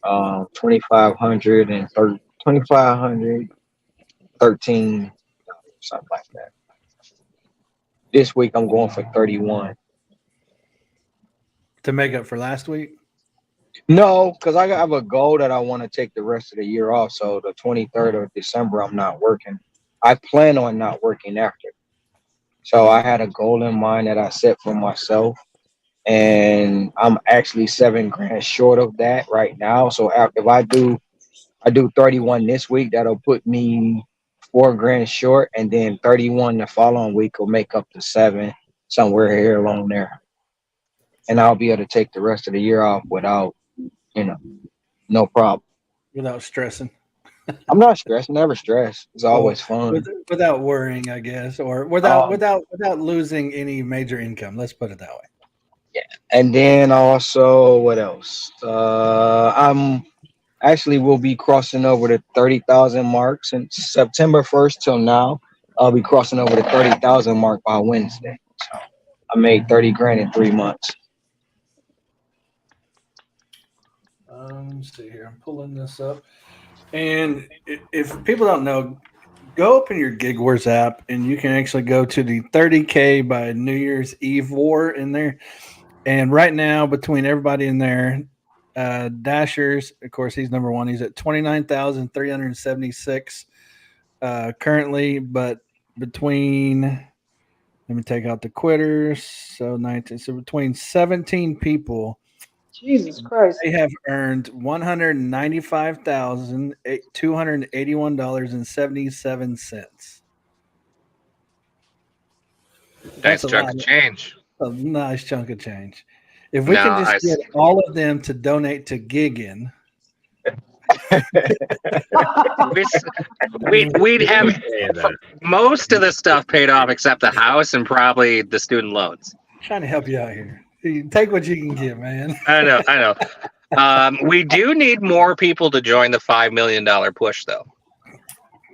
2,500 and 2,513, something like that. This week I'm going for 31. To make up for last week. No, because I have a goal that I want to take the rest of the year off. So the 23rd of December, I'm not working. I plan on not working after. So I had a goal in mind that I set for myself. And I'm actually $7,000 short of that right now. So if I do 31 this week, that'll put me $4,000 short, and then 31 the following week will make up to 7, somewhere here along there. And I'll be able to take the rest of the year off without, no problem. Without stressing. I'm not stressed, never stressed. It's always fun. Without worrying, I guess, or without losing any major income. Let's put it that way. And then also, what else? I'm actually will be crossing over the 30,000 mark since September 1st till now. I'll be crossing over the 30,000 mark by Wednesday. So I made $30,000 in 3 months. Let's see here. I'm pulling this up. And if people don't know, go open your Gig Wars app and you can actually go to the 30K by New Year's Eve war in there. And right now, between everybody in there, Dashers, of course, he's number 1. He's at 29,376 currently. But between Let me take out the quitters. So 19. So between 17 people, Jesus Christ. they have earned $195,281.77. Nice a chunk lot. of change. A nice chunk of change. If we can No, just get all of them to donate to Giggin, we'd have Say that. most of the stuff paid off except the house and probably the student loans. trying to help you out here. You take what you can get, man. I know. We do need more people to join the $5 million push, though.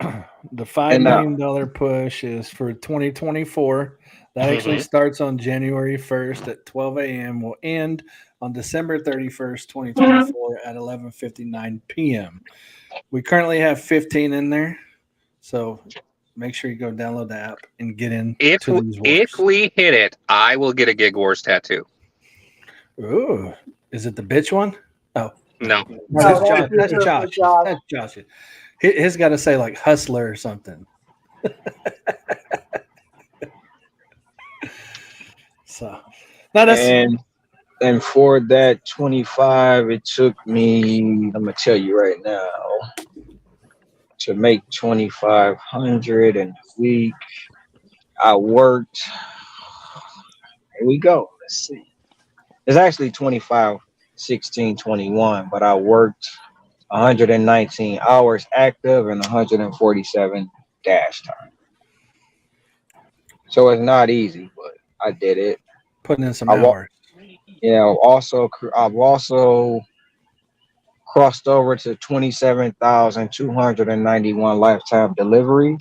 The $5 million push is for 2024. That actually starts on January 1st at 12 a.m. Will end on December 31st, 2024 at 11:59 p.m. We currently have 15 in there, so make sure you go download the app and get in. If we hit it, I will get a Gig Wars tattoo. Ooh, is it the bitch one? Oh No, that's that's Josh. That's reserved for Josh. Josh. That's Josh. His got to say like hustler or something. So, no, that's and for that 25, it took me, I'm gonna tell you right now, to make 2,500 in a week. I worked. Here we go. Let's see. It's actually 25, 16, 21, but I worked 119 hours active and 147 dash time. So it's not easy, but I did it. putting in some I wa- hours. Yeah, I've also crossed over to 27,291 lifetime deliveries.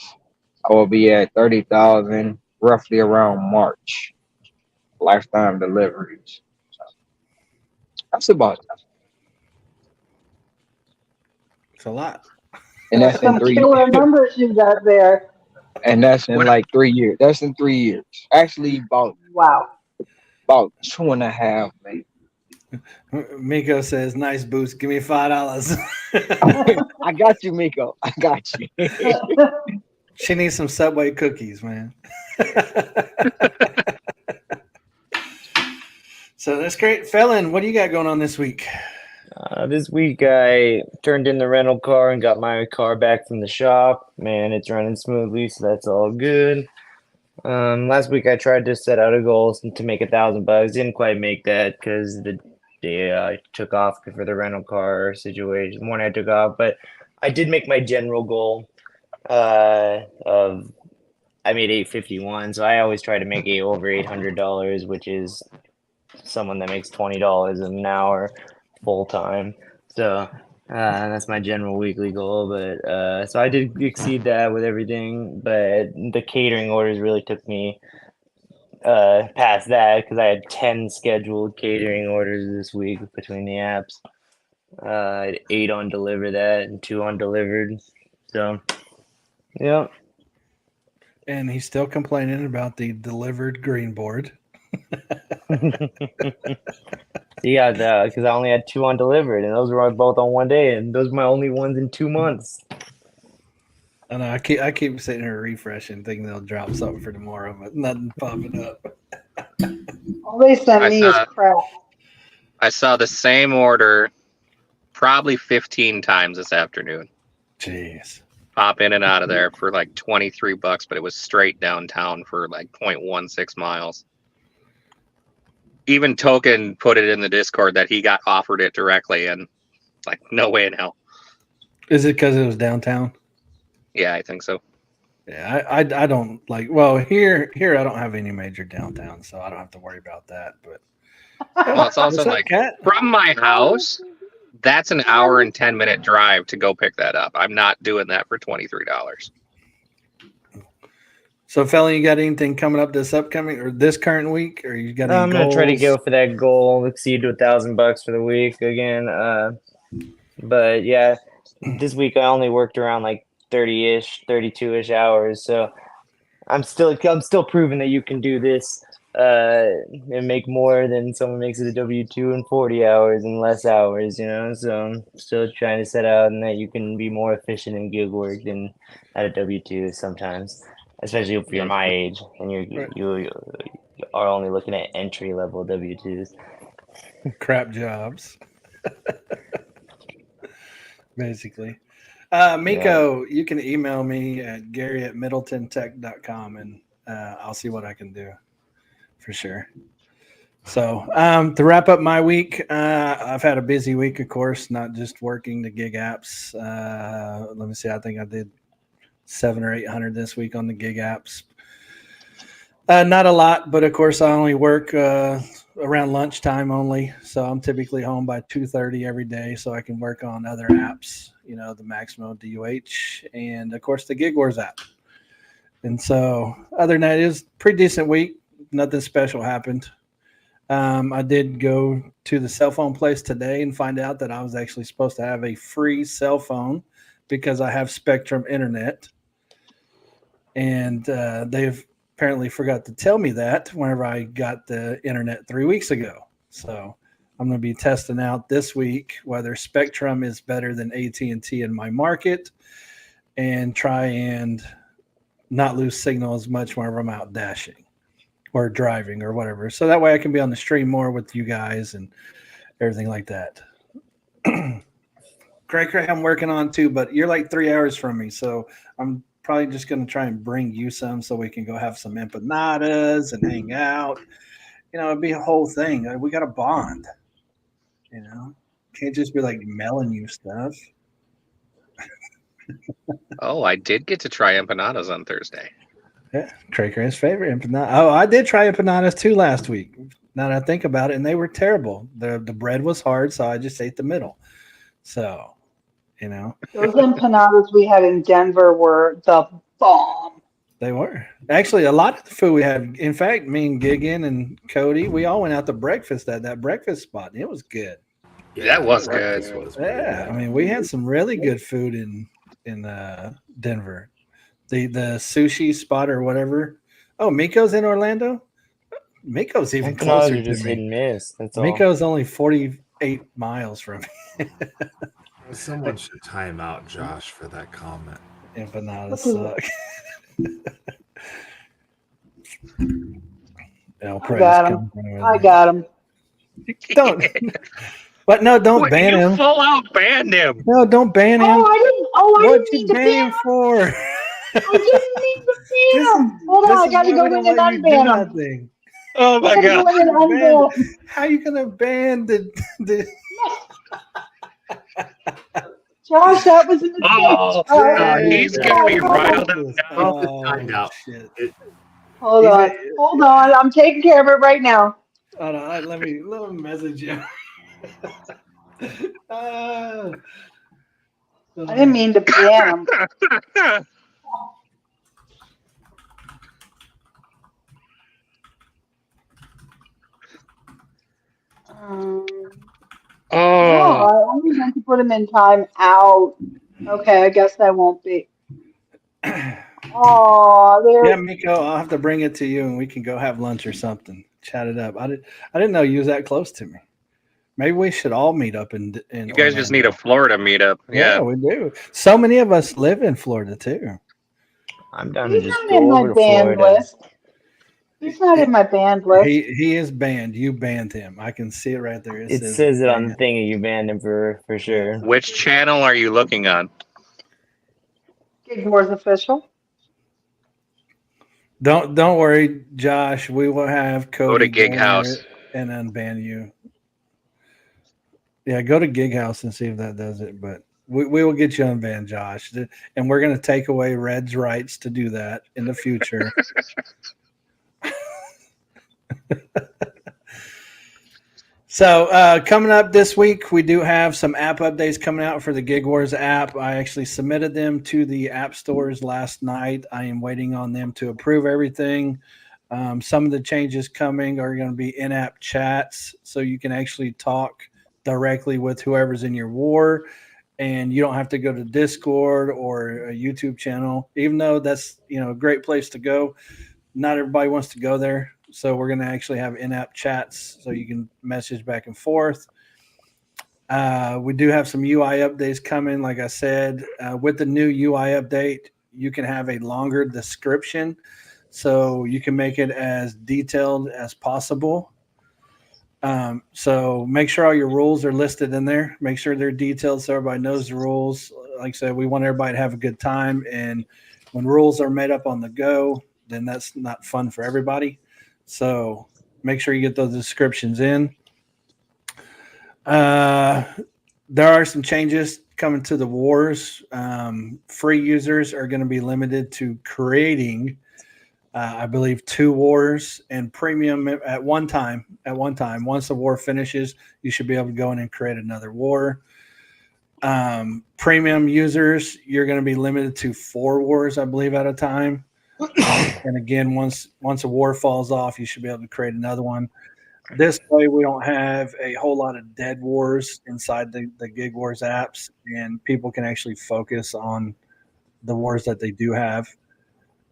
I will be at 30,000 roughly around March. Lifetime deliveries. So that's about that. It's a lot. And that's in Some 3 killer years. numbers you got there. And that's in What- like 3 years. That's in 3 years. Actually Wow. about 2.5 maybe. Miko says, "Nice boost. Give me $5." I got you, Miko. I got you. She needs some Subway cookies, man. So that's great. Felon, what do you got going on this week? This week I turned in the rental car and got my car back from the shop. Man, it's running smoothly, so that's all good. Last week I tried to set out a goal to make $1,000. Didn't quite make that because the day I took off for the rental car situation, morning I took off. But I did make my general goal of I made $851. So I always try to make over $800, which is someone that makes $20 an hour full time. So that's my general weekly goal. But so I did exceed that with everything, but the catering orders really took me past that because I had 10 scheduled catering orders this week between the apps. I had 8 on deliver that and 2 undelivered. So yeah. And he's still complaining about the delivered green board. Yeah, because I only had 2 undelivered, and those were both on one day, and those are my only ones in 2 months. I know. I keep sitting here refreshing, thinking they'll drop something for tomorrow, but nothing popping up. All they sent me is crap. I saw the same order probably 15 times this afternoon. Jeez. Pop in and out of there for like $23, but it was straight downtown for like 0.16 miles. Even Token put it in the Discord that he got offered it directly, and like, no way in hell. Is it because it was downtown? Yeah, I think so. Yeah, I don't like. Well, here I don't have any major downtown, so I don't have to worry about that. But Well, it's also What's up, like Kat? from my house, that's an hour and 10-minute drive to go pick that up. I'm not doing that for $23. So, Felon, you got anything coming up this upcoming or this current week, or you got any I'm gonna try to goals? go for that goal, exceed to $1,000 for the week again. But yeah, this week I only worked around like 30-ish, 32-ish hours. So I'm still proving that you can do this and make more than someone makes it a W-2 in 40 hours and less hours, you know. So I'm still trying to set out and that you can be more efficient in gig work than at a W-2 sometimes. especially if you're my age and Right. you are only looking at entry level W-2s. Crap jobs. Basically. Miko, you can email me at gary@middletontech.com and I'll see what I can do for sure. So to wrap up my week, I've had a busy week, of course, not just working the gig apps. Let me see. I think I did 700 or 800 this week on the gig apps. Not a lot, but of course I only work around lunchtime only. So I'm typically home by 2:30 every day so I can work on other apps, the Maximo DUH and of course the Gig Wars app. And so other than that, it was a pretty decent week. Nothing special happened. I did go to the cell phone place today and find out that I was actually supposed to have a free cell phone because I have Spectrum internet. And they've apparently forgot to tell me that whenever I got the internet 3 weeks ago. So I'm going to be testing out this week whether Spectrum is better than AT&T in my market and try and not lose signal as much whenever I'm out dashing or driving or whatever. So that way I can be on the stream more with you guys and everything like that. Cray, I'm working on too, but you're like 3 hours from me. So I'm probably just going to try and bring you some so we can go have some empanadas and hang out. It'd be a whole thing. We got a bond, can't just be like mailing you stuff. Oh, I did get to try empanadas on Thursday. Yeah, Cray's favorite empanada. Oh, I did try empanadas too last week. Now that I think about it, and they were terrible. The bread was hard, so I just ate the middle. So, Those empanadas we had in Denver were the bomb. They were. Actually, a lot of the food we had, in fact, me and Gigan and Cody, we all went out to breakfast at that breakfast spot, and it was good. That was good. breakfast was pretty Yeah, good. I mean, we had some really good food in Denver. The sushi spot or whatever. Oh, Miko's in Orlando? Miko's even Empanadas closer are just to hit me. and miss. That's all. Miko's only 48 miles from me. Someone should time out Josh for that comment. Empanadas suck. El I got him. I got him. Don't. But no, don't ban You him. full out banned him. No, don't ban him. Oh, I What'd didn't you mean to ban ban him for? I didn't mean to ban him. Hold on, I gotta go in and unban him. Oh my I gotta god. go in and unban him. How you gonna ban the Josh, that was a mistake. Oh, he's Oh, gonna be oh, riled up. Oh, Find out. shit. Hold on. Hold on. I'm taking care of it right now. Hold on, let me message you. I didn't mean to ban him. Oh, No, I only meant to put him in time out. Okay, I guess that won't be. Oh, Yeah, there. Miko, I'll have to bring it to you and we can go have lunch or something. Chat it up. I didn't know you was that close to me. Maybe we should all meet up in you guys just need a Florida meetup. Yeah, Yeah. we do. So many of us live in Florida too. I'm down to He's just not go in my over to band Florida. list. He's not in my band list. He is banned. You banned him. I can see it right there. It says it on the banned. thing that you banned him for sure. Which channel are you looking on? Gig Wars official. Don't worry, Josh. We will have Cody Go to Gig there House. and unban you. Yeah, go to Gig House and see if that does it. But we will get you unbanned, Josh, and we're going to take away Red's rights to do that in the future. So coming up this week, we do have some app updates coming out for the Gig Wars app. I actually submitted them to the app stores last night. I am waiting on them to approve everything. Some of the changes coming are going to be in-app chats, so you can actually talk directly with whoever's in your war, and you don't have to go to Discord or a YouTube channel, even though that's a great place to go. Not everybody wants to go there. So we're going to actually have in-app chats so you can message back and forth. We do have some UI updates coming. Like I said, with the new UI update, you can have a longer description, so you can make it as detailed as possible. So make sure all your rules are listed in there. Make sure they're detailed so everybody knows the rules. Like I said, we want everybody to have a good time, and when rules are made up on the go, then that's not fun for everybody. So make sure you get those descriptions in. There are some changes coming to the wars. Free users are going to be limited to creating, I believe, 2 wars, and premium at one time. Once the war finishes, you should be able to go in and create another war. Premium users, you're going to be limited to 4 wars, I believe, at a time. And again, once a war falls off, you should be able to create another one. This way, we don't have a whole lot of dead wars inside the Gig Wars apps, and people can actually focus on the wars that they do have.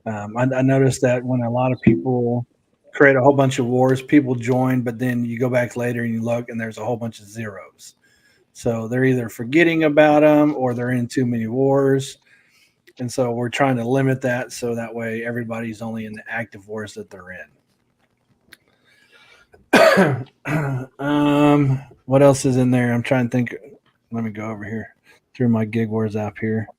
I noticed that when a lot of people create a whole bunch of wars, people join, but then you go back later and you look, and there's a whole bunch of zeros. So they're either forgetting about them or they're in too many wars. And so we're trying to limit that so that way everybody's only in the active wars that they're in. What else is in there? I'm trying to think. Let me go over here through my Gig Wars app here.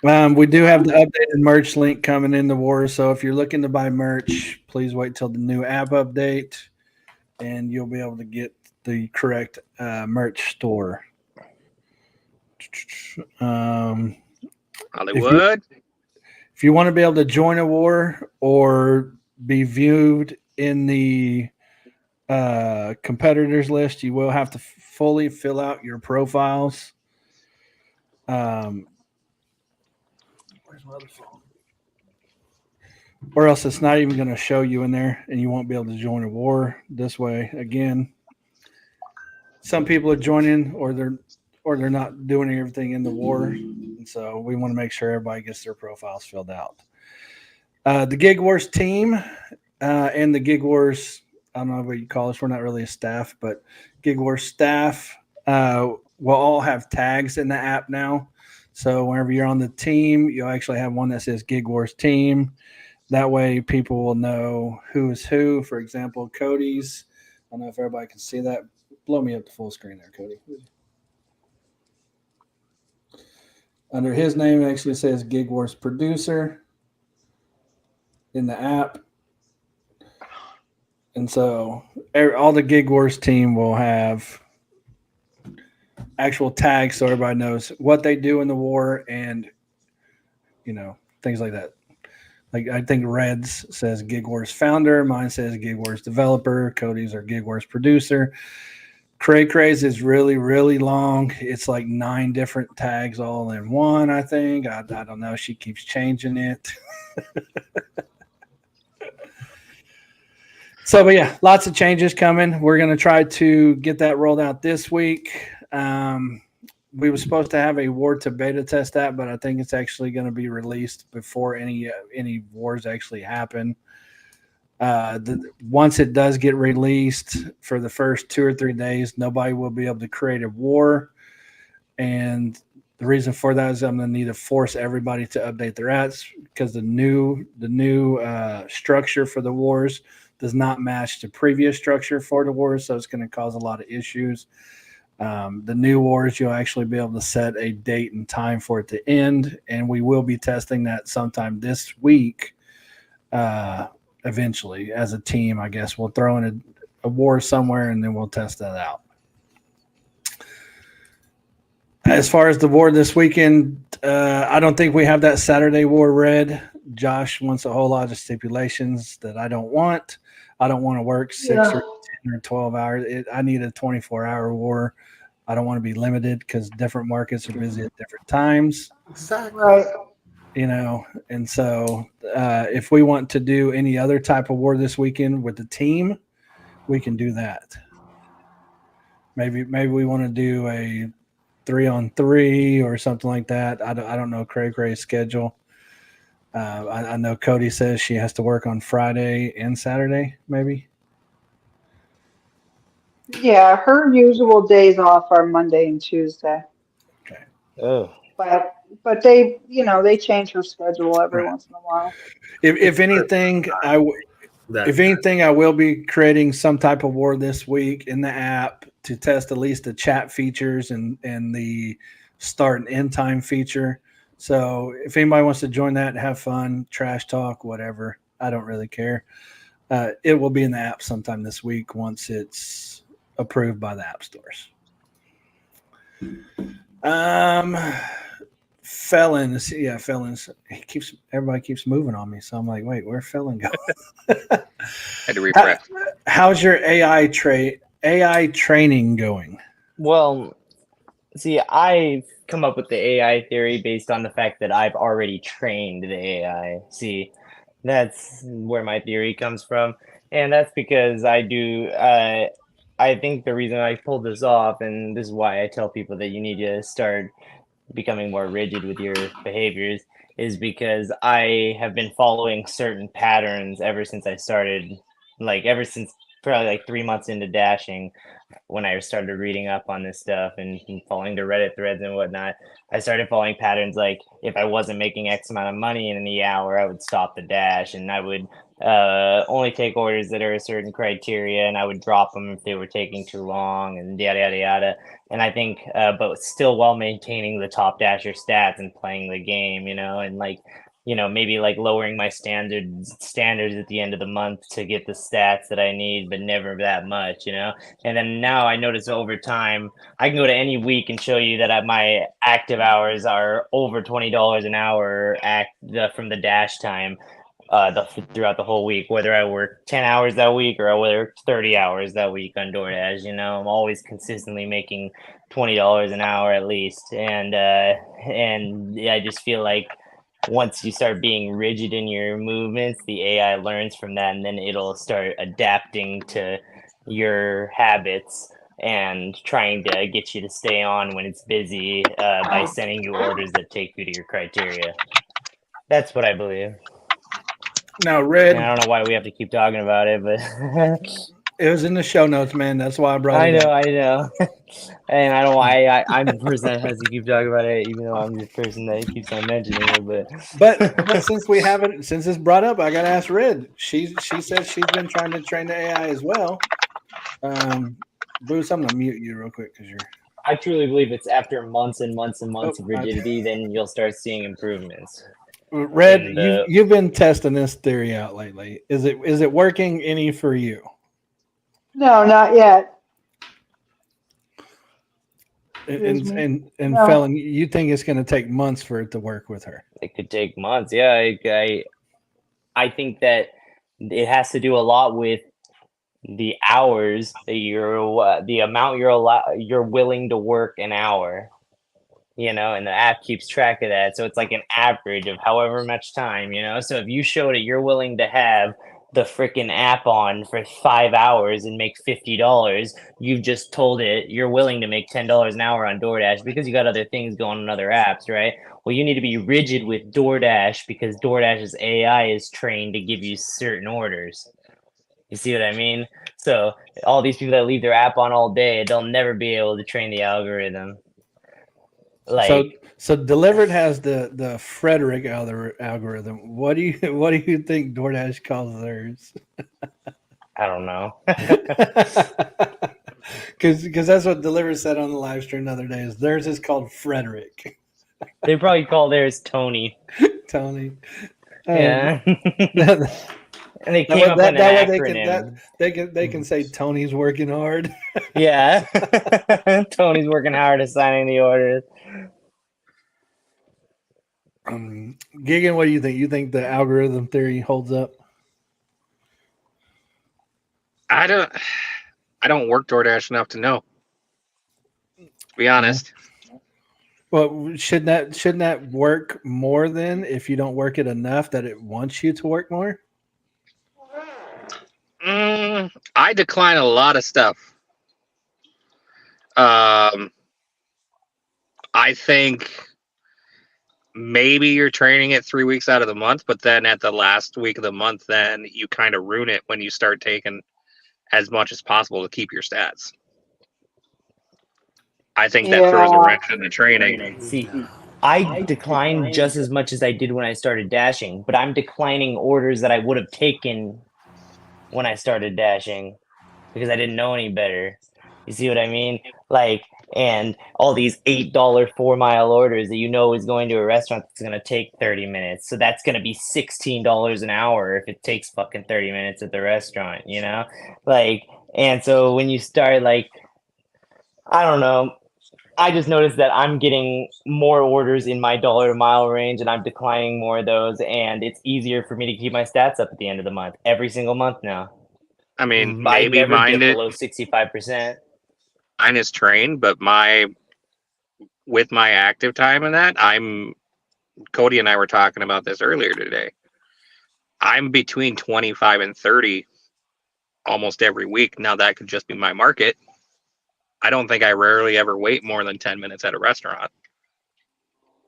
We do have the updated merch link coming in the war. So if you're looking to buy merch, please wait till the new app update, and you'll be able to get the correct merch store. Hollywood. If you want to be able to join a war or be viewed in the competitors list, you will have to fully fill out your profiles. Where's my other phone? Or else it's not even going to show you in there, and you won't be able to join a war this way. Again, some people are joining, or they're not doing everything in the war, and so we want to make sure everybody gets their profiles filled out. The Gig Wars team and the Gig Wars, I don't know what you call us. We're not really a staff, but Gig Wars staff will all have tags in the app now. So whenever you're on the team, you'll actually have one that says Gig Wars team. That way people will know who is who. For example, Cody's. I don't know if everybody can see that. Blow me up to full screen there, Cody. Under his name, it actually says Gig Wars producer in the app. And so all the Gig Wars team will have actual tags so everybody knows what they do in the war and, things like that. Like I think Red's says Gig Wars founder. Mine says Gig Wars developer. Cody's our Gig Wars producer. Cray Cray's is really, really long. It's like 9 different tags all in one, I think. I don't know. She keeps changing it. So, but yeah, lots of changes coming. We're going to try to get that rolled out this week. We were supposed to have a war to beta test that, but I think it's actually going to be released before any wars actually happen. Once it does get released, for the first 2 or 3 days, nobody will be able to create a war. And the reason for that is I'm going to need to force everybody to update their apps because the new structure for the wars does not match the previous structure for the wars, so it's going to cause a lot of issues. The new wars, you'll actually be able to set a date and time for it to end, and we will be testing that sometime this week. Eventually, as a team, I guess we'll throw in a war somewhere, and then we'll test that out. As far as the war this weekend, I don't think we have that Saturday war read. Josh wants a whole lot of stipulations that I don't want. I don't want to work 6 or 10 or 12 hours. I need a 24-hour war. I don't want to be limited because different markets are busy at different times. Right. And so if we want to do any other type of war this weekend with the team, we can do that. Maybe we want to do a 3-on-3 or something like that. I don't know Cray's schedule. I know Cody says she has to work on Friday and Saturday, maybe. Yeah, her usual days off are Monday and Tuesday. Okay. Oh, But they, they change her schedule every once in a while. If anything, I will be creating some type of war this week in the app to test at least the chat features and the start and end time feature. So if anybody wants to join that and have fun, trash talk, whatever, I don't really care. It will be in the app sometime this week once it's approved by the app stores. Felons. Everybody keeps moving on me. So I'm like, wait, where'd Felon go? Had to refresh. How's your AI training going? Well, see, I've come up with the AI theory based on the fact that I've already trained the AI. See, that's where my theory comes from. And that's because I think the reason I pulled this off, and this is why I tell people that you need to start becoming more rigid with your behaviors, is because I have been following certain patterns ever since I started, ever since probably 3 months into dashing, when I started reading up on this stuff and following the Reddit threads and whatnot. I started following patterns like if I wasn't making X amount of money in the hour, I would stop the dash, and I would only take orders that are a certain criteria, and I would drop them if they were taking too long, and yada yada yada. And I think, but still while maintaining the top dasher stats and playing the game, and maybe lowering my standards at the end of the month to get the stats that I need, but never that much, And then now I notice over time, I can go to any week and show you that my active hours are over $20 an hour from the dash time. Throughout the whole week, whether I work 10 hours that week or I work 30 hours that week on DoorDash, I'm always consistently making $20 an hour at least. And I just feel like once you start being rigid in your movements, the AI learns from that, and then it'll start adapting to your habits and trying to get you to stay on when it's busy by sending you orders that take you to your criteria. That's what I believe. Now, Red, I don't know why we have to keep talking about it, but it was in the show notes, man. That's why I brought it up. I know. And I don't know why I'm the person that has to keep talking about it, even though I'm the person that keeps on mentioning it. But since it's brought up, I gotta ask Red. She said she's been trying to train the AI as well. Bruce, I'm gonna mute you real quick because you're. I truly believe it's after months and months and months of rigidity, then you'll start seeing improvements. Red, you've been testing this theory out lately. Is it working any for you? No, not yet. And No. Felon, you think it's going to take months for it to work with her? It could take months. Yeah, I think that it has to do a lot with the hours that the amount you're willing to work an hour. And the app keeps track of that. So it's like an average of however much time, So if you showed it you're willing to have the freaking app on for 5 hours and make $50, you've just told it you're willing to make $10 an hour on DoorDash because you got other things going on other apps, right? Well, you need to be rigid with DoorDash because DoorDash's AI is trained to give you certain orders. You see what I mean? So all these people that leave their app on all day, they'll never be able to train the algorithm. So Delivered has the Frederick algorithm. What do you think DoorDash calls theirs? I don't know. Because that's what Delivered said on the live stream the other day. Is theirs is called Frederick. They probably call theirs Tony. Tony. Yeah. And they came up with an acronym. They can say Tony's working hard. Yeah. Tony's working hard assigning the orders. Gigan, what do you think? You think the algorithm theory holds up? I don't work DoorDash enough to know. To be honest. Well, shouldn't that work more then if you don't work it enough that it wants you to work more? I decline a lot of stuff. I think maybe you're training it 3 weeks out of the month, but then at the last week of the month, then you kind of ruin it when you start taking as much as possible to keep your stats. I think that throws a wrench in the training. See, I decline just as much as I did when I started dashing, but I'm declining orders that I would have taken when I started dashing because I didn't know any better. You see what I mean? Like, and all these $8 4-mile orders that you know is going to a restaurant that's going to take 30 minutes. So that's going to be $16 an hour if it takes fucking 30 minutes at the restaurant, you know? Like, and so when you start, like, I don't know, I just noticed that I'm getting more orders in my dollar a mile range and I'm declining more of those. And it's easier for me to keep my stats up at the end of the month, every single month now. I mean, I maybe never mine dip is, below 65%. mine is trained, but with my active time in that, Cody and I were talking about this earlier today. I'm between 25 and 30 almost every week. Now that could just be my market. I don't think I rarely ever wait more than 10 minutes at a restaurant.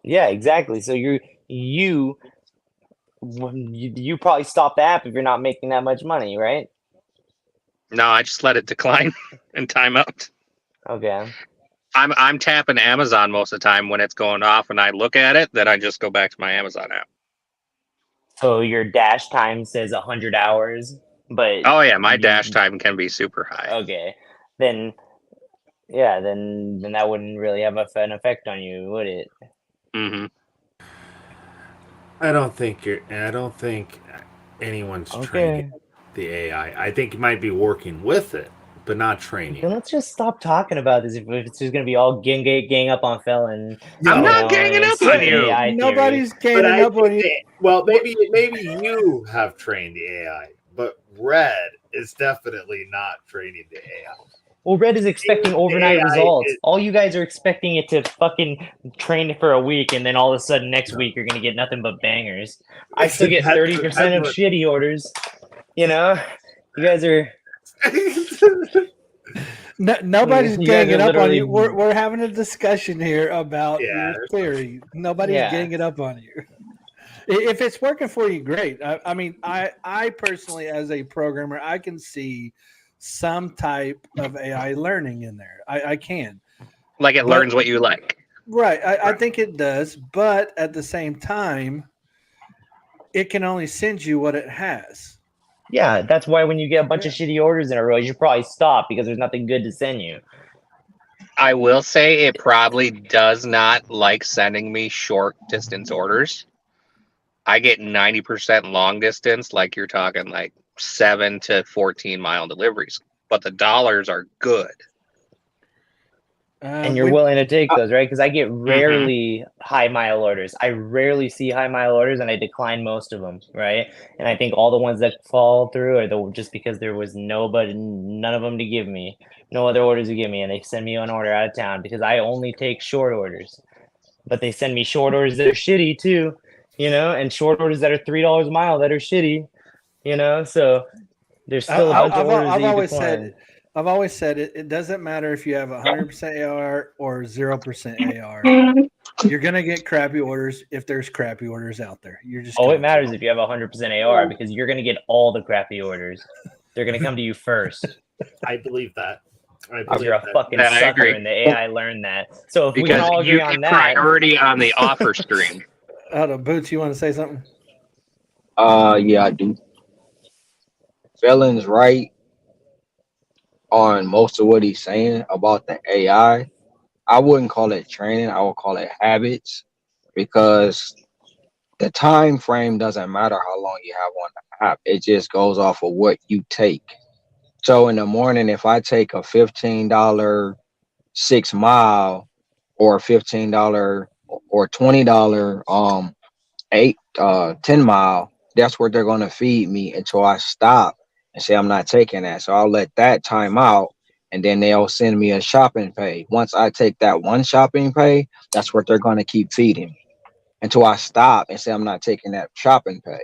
Yeah, exactly. So you probably stop the app if you're not making that much money, right? No, I just let it decline and time out. Okay. I'm tapping Amazon most of the time when it's going off and I look at it, then I just go back to my Amazon app. So your dash time says 100 hours, but Oh yeah, my dash time can be super high. okay. Then yeah, then that wouldn't really have an effect on you, would it? Mm-hmm. I don't think anyone's training the AI. I think you might be working with it, but not training. Then let's just stop talking about this if it's just gonna be all gang up on Felon. I'm not ganging up on you. AI Nobody's theory. ganging up on you. Well, maybe you have trained the AI, but Red is definitely not training the AI. Well, Red is expecting overnight AI results. is- All you guys are expecting it to fucking train for a week, and then all of a sudden next week you're gonna get nothing but bangers. I still get 30% of shitty orders. You know, you guys are. Nobody's You guys ganging are up on you. literally- We're having a discussion here about Yeah, your theory. Nobody's Yeah. ganging up on you. If it's working for you, great. I mean, I personally, as a programmer, I can see some type of AI learning in there. I can. Like it But- learns what you like. Right. I think it does. But at the same time, it can only send you what it has. Yeah, that's why when you get a bunch of shitty orders in a row, you should probably stop because there's nothing good to send you. I will say it probably does not like sending me short distance orders. I get 90% long distance, like you're talking like 7 to 14 mile deliveries, but the dollars are good. And you're willing to take those, right? Because I get Mm-hmm. rarely high mile orders. I rarely see high mile orders, and I decline most of them, right? And I think all the ones that fall through are just because there was none of them to give me, no other orders to give me, and they send me an order out of town because I only take short orders. But they send me short orders that are shitty too, you know, and short orders that are $3 a mile that are shitty, you know. So there's still a bunch of orders that you decline. I've always said it doesn't matter if you have 100% AR or 0% AR. You're going to get crappy orders if there's crappy orders out there. You're just it matters if you have 100% AR because you're going to get all the crappy orders. They're going to come to you first. I believe that. You're a fucking I sucker, agree. and the AI learned that. So if we can all Because you agree on get that, priority on the offer stream. I don't know, Boots, you want to say something? Yeah, I do. Felon's right on most of what he's saying about the AI. I wouldn't call it training. I would call it habits because the time frame doesn't matter how long you have on the app. It just goes off of what you take. So in the morning, if I take a $15 6 mile or $15 or $20 10 mile, that's what they're going to feed me until I stop and say I'm not taking that. So I'll let that time out, and then they'll send me a shopping pay. Once I take that one shopping pay, that's what they're going to keep feeding me until I stop and say I'm not taking that shopping pay.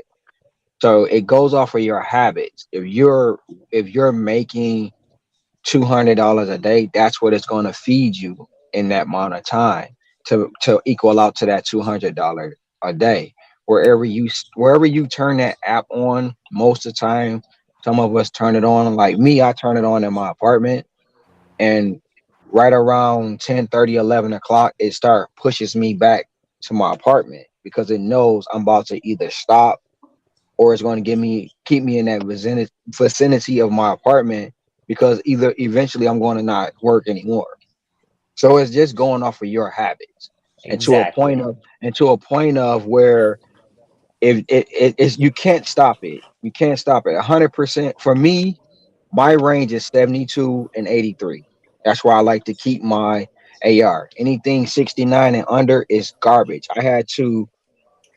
So it goes off of your habits. If you're making $200 a day, that's what it's going to feed you in that amount of time to equal out to that $200 a day. Wherever you turn that app on, most of the time, some of us turn it on. Like me, I turn it on in my apartment, and right around 10:30, 11 o'clock, it pushes me back to my apartment because it knows I'm about to either stop or it's going to keep me in that vicinity of my apartment because either eventually I'm going to not work anymore. So it's just going off of your habits and to a Exactly. point of where if it's you can't stop it. You can't stop it. 100% for me, my range is 72 and 83. That's where I like to keep my AR. Anything 69 and under is garbage.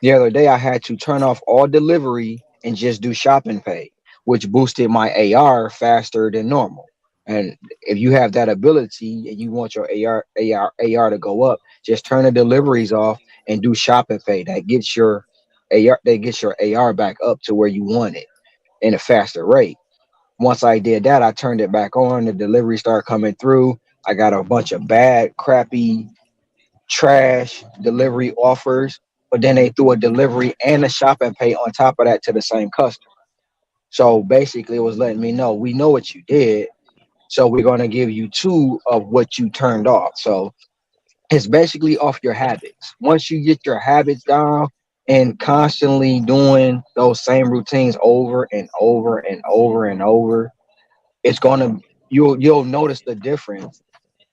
The other day I had to turn off all delivery and just do shopping pay, which boosted my AR faster than normal. And if you have that ability and you want your AR to go up, just turn the deliveries off and do shopping pay. That gets your AR back up to where you want it in a faster rate. Once I did that, I turned it back on. The delivery started coming through. I got a bunch of bad, crappy, trash delivery offers, but then they threw a delivery and a shopping pay on top of that to the same customer. So basically, it was letting me know we know what you did, so we're going to give you two of what you turned off. So it's basically off your habits. Once you get your habits down and constantly doing those same routines over and over and over and over, it's gonna you'll notice the difference.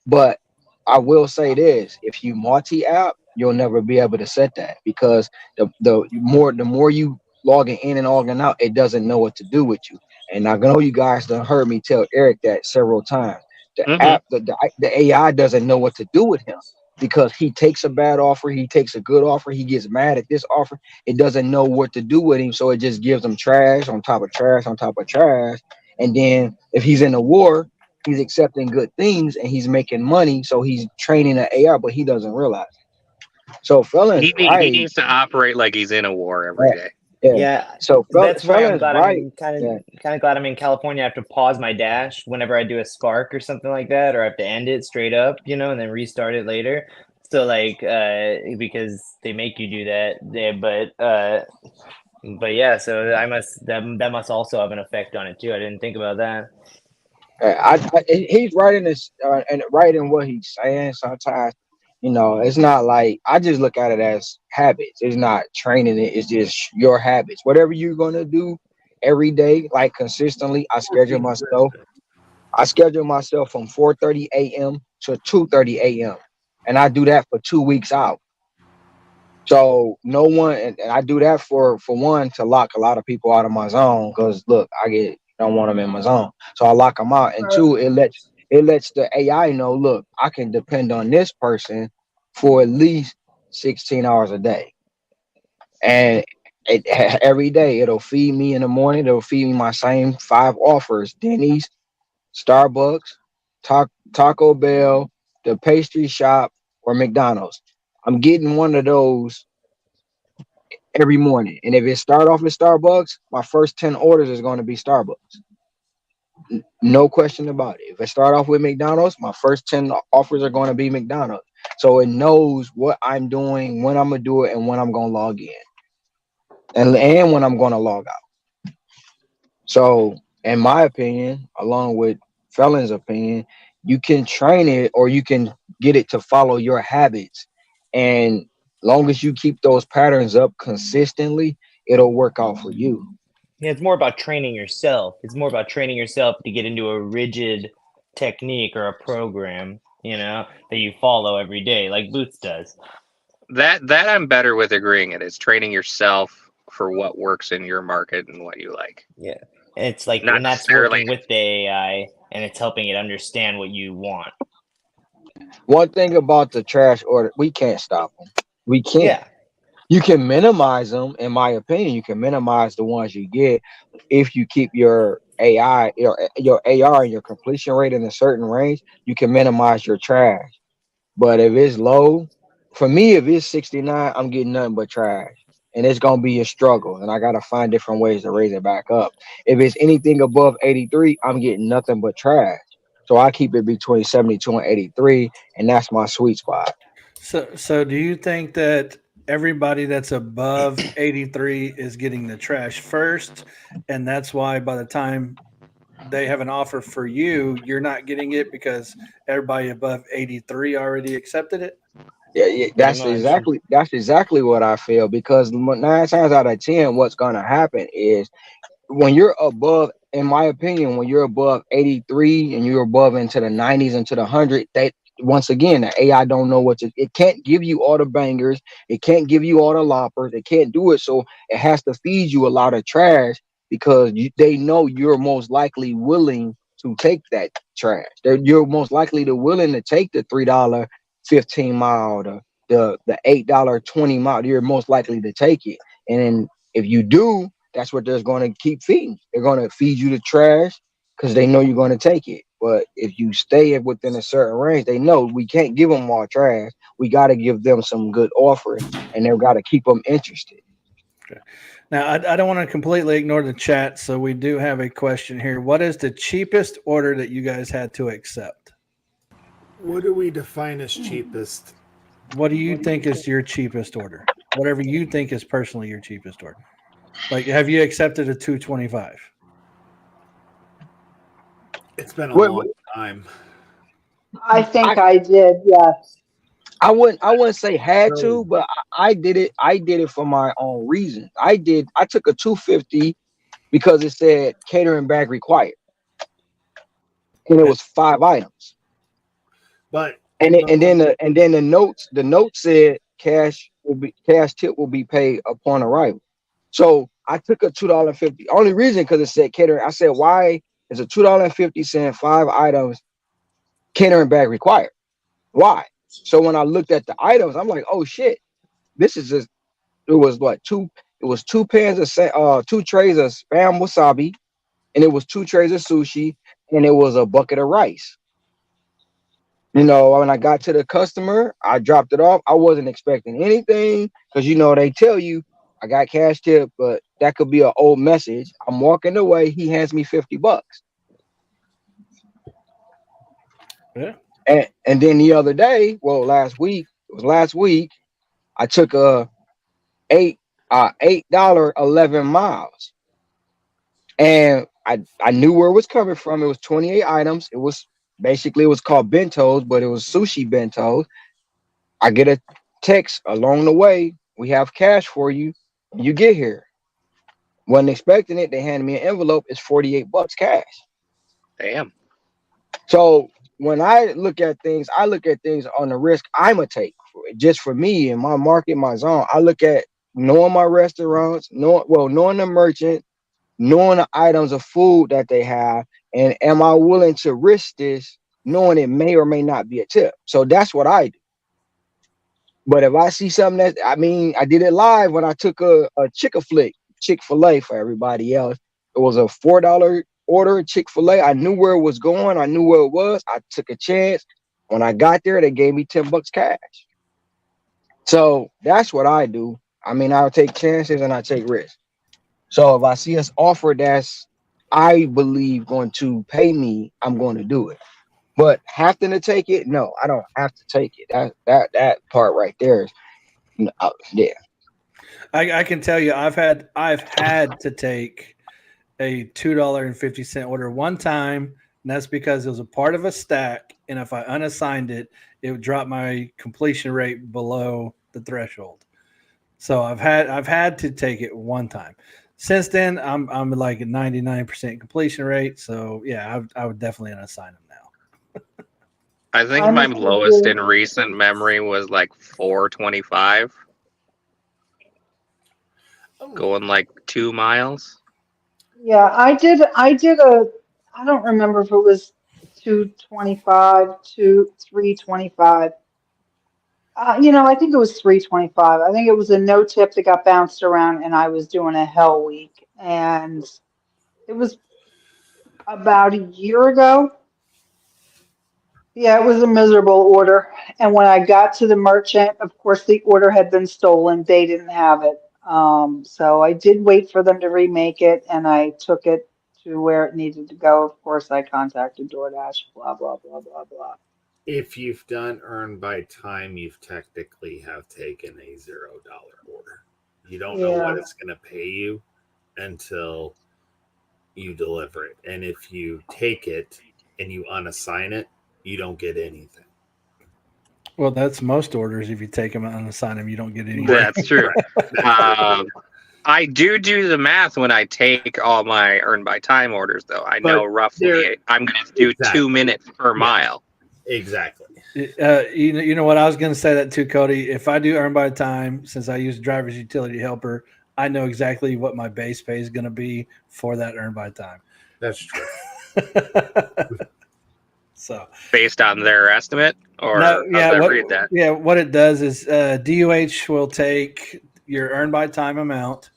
But I will say this: if you multi-app, you'll never be able to set that because the more you logging in and logging out, it doesn't know what to do with you. And I know you guys done heard me tell Eric that several times. The Hmm. app, the AI doesn't know what to do with him because he takes a bad offer, he takes a good offer, he gets mad at this offer. It doesn't know what to do with him, so it just gives him trash on top of trash on top of trash. And then if he's in a war, he's accepting good things and he's making money, so he's training an AI, but he doesn't realize. So Felon's He right. needs to operate like he's in a war every day. Yeah. Yeah, So that's why I'm Felon's glad right. I'm kind Yeah. of glad I'm in California. I have to pause my dash whenever I do a spark or something like that, or I have to end it straight up, and then restart it later. So because they make you do that. But yeah, so that must also have an effect on it too. I didn't think about that. He's right in this and right in what he's saying. Sometimes, it's not like I just look at it as habits. It's not training it. It's just your habits. Whatever you're gonna do every day, like consistently. I schedule myself from 4:30 a.m. to 2:30 a.m. and I do that for 2 weeks out. So no one, and I do that for one to lock a lot of people out of my zone because look, don't want them in my zone, so I lock them out. And two, it lets the AI know, look, I can depend on this person for at least 16 hours a day, and every day it'll feed me in the morning. It'll feed me my same 5 offers: Denny's, Starbucks, Taco Bell, the pastry shop, or McDonald's. I'm getting one of those every morning. And if it start off at Starbucks, my first 10 orders is going to be Starbucks. No question about it. If I start off with McDonald's, my first 10 offers are going to be McDonald's. So it knows what I'm doing, when I'm going to do it, and when I'm going to log in. And when I'm going to log out. So, in my opinion, along with Felon's opinion, you can train it or you can get it to follow your habits. And long as you keep those patterns up consistently, it'll work out for you. Yeah, it's more about training yourself. It's more about training yourself to get into a rigid technique or a program, that you follow every day, like Boots does. That I'm better with agreeing. It is training yourself for what works in your market and what you like. Yeah. And it's like, Not and that's necessarily. working with the AI, and it's helping it understand what you want. One thing about the trash order, we can't stop them. We can't. Yeah. You can minimize them, in my opinion. You can minimize the ones you get if you keep your AI, your AR, and your completion rate in a certain range. You can minimize your trash. But if it's low, for me, if it's 69, I'm getting nothing but trash, and it's gonna be a struggle. And I gotta find different ways to raise it back up. If it's anything above 83, I'm getting nothing but trash. So I keep it between 72 and 83, and that's my sweet spot. So do you think that everybody that's above 83 is getting the trash first, and that's why by the time they have an offer for you, you're not getting it because everybody above 83 already accepted it? Yeah, Pretty much. that's exactly what I feel because 9 times out of 10, what's gonna happen is when you're above, in my opinion, when you're above 83 and you're above into the 90s into the 100, they once again the AI don't know it can't give you all the bangers, it can't give you all the loppers, it can't do it, so it has to feed you a lot of trash because they know you're most likely willing to take that trash. You're most likely to willing to take the $3 15 mile, the $8 20 mile. You're most likely to take it, and then if you do, that's what they're going to keep feeding. They're going to feed you the trash because they know you're going to take it. But if you stay within a certain range, they know we can't give them all trash. We got to give them some good offers, and they've got to keep them interested. Now, I don't want to completely ignore the chat, so we do have a question here. What is the cheapest order that you guys had to accept? What do we define as cheapest? What do you think is your cheapest order? Whatever you think is personally your cheapest order. Like, have you accepted a 225? It's been a Wait, long time. I think I did, yes. I wouldn't say had to, but I did it. I did it for my own reasons. I took a 250 because it said catering bag required, and it was 5 items. But And then the note said cash tip will be paid upon arrival. So I took a $2.50. Only reason because it said catering. I said, why is a $2.50 5 items catering bag required? Why? So when I looked at the items, I'm like, oh shit, this is just it was what two it was 2 pans of 2 trays of spam wasabi, and it was 2 trays of sushi, and it was a bucket of rice. You know, when I got to the customer, I dropped it off. I wasn't expecting anything because they tell you I got cash tip, but that could be an old message. I'm walking away. He hands me $50. Yeah. And then the other day, well, last week, I took a $8 11 miles, and I knew where it was coming from. It was 28 items. It was called bentos, but it was sushi bentos. I get a text along the way. We have cash for you when you get here. Wasn't expecting it. They handed me an envelope. It's $48 cash. Damn. So when I look at things on the risk I'ma take. Just for me and my market, my zone. I look at knowing my restaurants, knowing the merchant, knowing the items of food that they have, and am I willing to risk this, knowing it may or may not be a tip. So that's what I do. But if I see something I did it live when I took a Chick-fil-A for everybody else. It was a $4 order, Chick-fil-A. I knew where it was going. I knew where it was. I took a chance. When I got there, they gave me $10 cash. So that's what I do. I'll take chances and I take risks. So if I see us offer that's, I believe, going to pay me, I'm going to do it. But having to take it, no, I don't have to take it. That part right there is, yeah. I can tell you, I've had to take a $2.50 order one time, and that's because it was a part of a stack, and if I unassigned it, it would drop my completion rate below the threshold. So I've had to take it one time. Since then, I'm like a 99% completion rate. So yeah, I would definitely unassign them now. I think my lowest in recent memory was like 425. Going like 2 miles. Yeah, I did I don't remember if it was 225, 325. I think it was 325. I think it was a no tip that got bounced around and I was doing a hell week. And it was about a year ago. Yeah, it was a miserable order. And when I got to the merchant, of course, the order had been stolen. They didn't have it. So I did wait for them to remake it and I took it to where it needed to go. Of course, I contacted DoorDash, blah, blah, blah, blah, blah. If you've done earn by time, you've technically have taken a $0 order. You don't know what it's going to pay you until you deliver it. And if you take it and you unassign it, you don't get anything. Well, that's most orders. If you take them out and assign them, you don't get any. That's true. I do the math when I take all my earn by time orders, though. I know roughly I'm going to do Exactly. 2 minutes per mile. Exactly. You know what I was going to say that too, Cody. If I do earn by time, since I use driver's utility helper, I know exactly what my base pay is going to be for that earn by time. That's true. So Based on their estimate, or no, how does that read that? Yeah, what it does is DUH will take your earn by time amount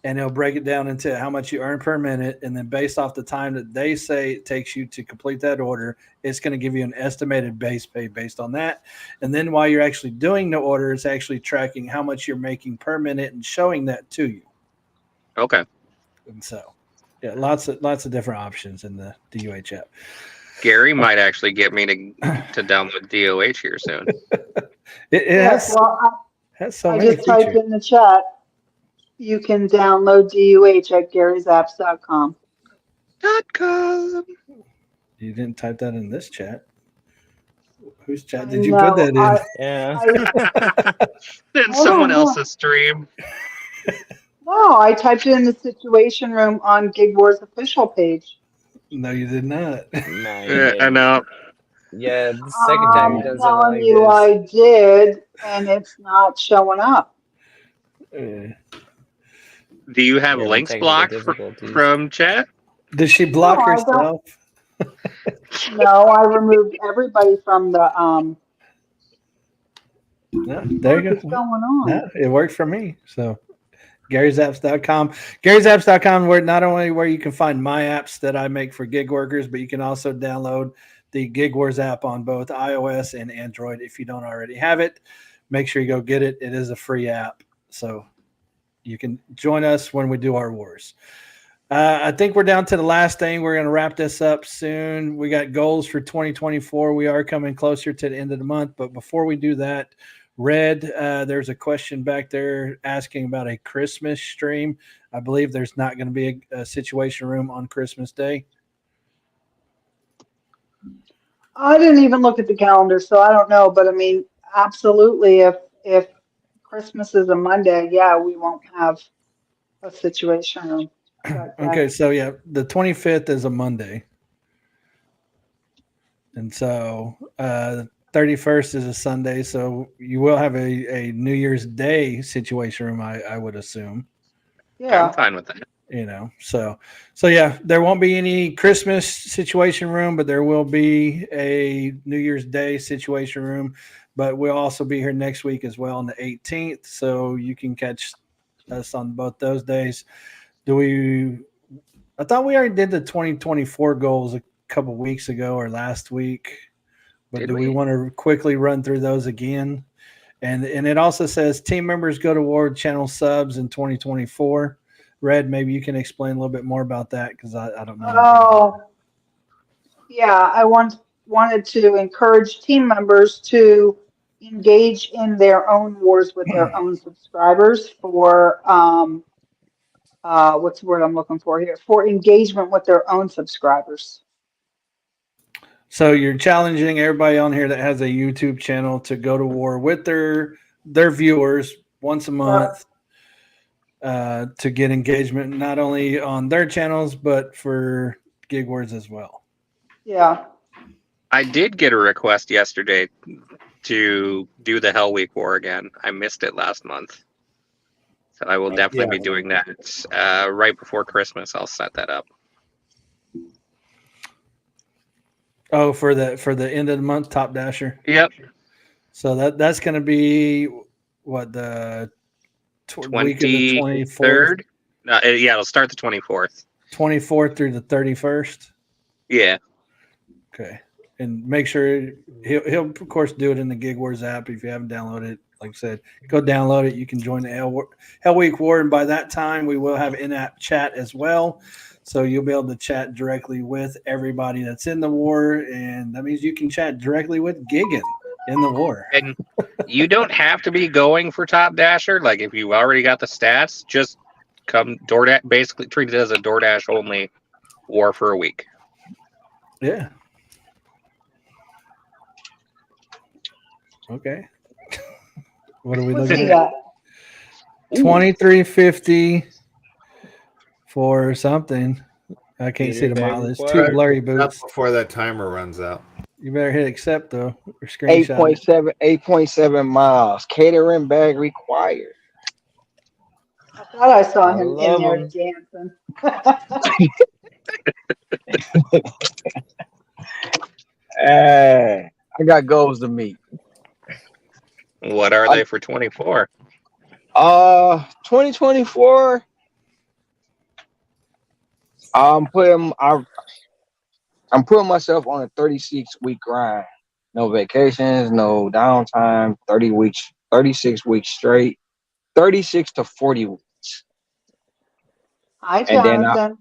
and it'll break it down into how much you earn per minute. And then based off the time that they say it takes you to complete that order, it's going to give you an estimated base pay based on that. And then while you're actually doing the order, it's actually tracking how much you're making per minute and showing that to you. Okay. And so, yeah, lots of different options in the DUH app. Gary might actually get me to download DOH here soon. It Yes, has, well, has so I many just typed features. in the chat. You can download DUH at Gary'sApps.com. .com. You didn't type that in this chat. Whose chat I did you know, put that in? Yeah. Then Oh, someone no. else's stream. No, I typed it in the Situation Room on Gig Wars official page. No, you did not. No, you I didn't. know. Yeah, the second time I'm he does telling it you, like this. I did, and it's not showing up. Uh, Do you have Yeah, links technical blocked difficulties. from chat? Did she block No, I herself? No, I removed everybody from the No, there you what's go. going on? No, it worked for me. So Gary'sApps.com. Gary'sApps.com, where not only where you can find my apps that I make for gig workers, but you can also download the Gig Wars app on both iOS and Android. If you don't already have it, make sure you go get it. It is a free app. So you can join us when we do our wars. I think we're down to the last thing. We're going to wrap this up soon. We got goals for 2024. We are coming closer to the end of the month. But before we do that, Red, there's a question back there asking about a Christmas stream. I believe there's not going to be a Situation Room on Christmas Day. I didn't even look at the calendar, so I don't know. But I mean, absolutely, if Christmas is a Monday, yeah, we won't have a Situation Room. Okay, so yeah, the 25th is a Monday. And so 31st is a Sunday. So you will have a New Year's Day Situation Room, I would assume. Yeah. I'm fine with that. You know, so yeah, there won't be any Christmas Situation Room, but there will be a New Year's Day Situation Room. But we'll also be here next week as well on the 18th. So you can catch us on both those days. I thought we already did the 2024 goals a couple weeks ago or last week, but Did do we we? want to quickly run through those again? And it also says team members go to war channel subs in 2024. Red, maybe you can explain a little bit more about that because I don't know. Oh, yeah. I wanted to encourage team members to engage in their own wars with their own subscribers for what's the word I'm looking for here? For engagement with their own subscribers. So you're challenging everybody on here that has a YouTube channel to go to war with their viewers once a month to get engagement, not only on their channels, but for Gig Wars as well. Yeah. I did get a request yesterday to do the Hell Week War again. I missed it last month. So I will definitely be doing that right before Christmas. I'll set that up. Oh, for the end of the month, Top Dasher. Yep. So that's going to be what the week of the 24th, 23rd? Yeah, it'll start the 24th. 24th through the 31st. Yeah. Okay, and make sure he'll of course do it in the Gig Wars app. If you haven't downloaded it, like I said, go download it. You can join the Hell Week War, and by that time we will have in-app chat as well. So you'll be able to chat directly with everybody that's in the war, and that means you can chat directly with Gigan in the war. And you don't have to be going for Top Dasher. Like if you already got the stats, just come DoorDash. Basically, treat it as a DoorDash only war for a week. Yeah. Okay. What are we What's looking he at? got? 2350 for something. I can't see the Gator tag mileage. Two required. blurry Up boots. before that timer runs out. You better hit accept though, or screenshot it. 8.7 miles. Catering bag required. I thought I saw I him in love there 'em. dancing. I got goals to meet. What are they for 24? 2024. I'm putting myself on a 36-week grind. No vacations, no downtime. 36 weeks straight. 36 to 40 weeks. Hi, And then Jonathan.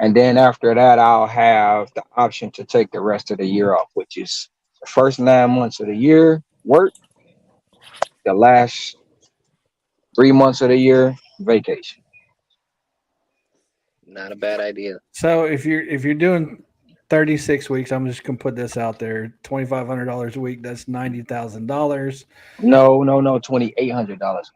And then after that, I'll have the option to take the rest of the year off, which is the first 9 months of the year work, the last 3 months of the year vacation. Not a bad idea. So if you're doing 36 weeks, I'm just gonna put this out there: $2,500 a week. That's $90,000. No, $2,800.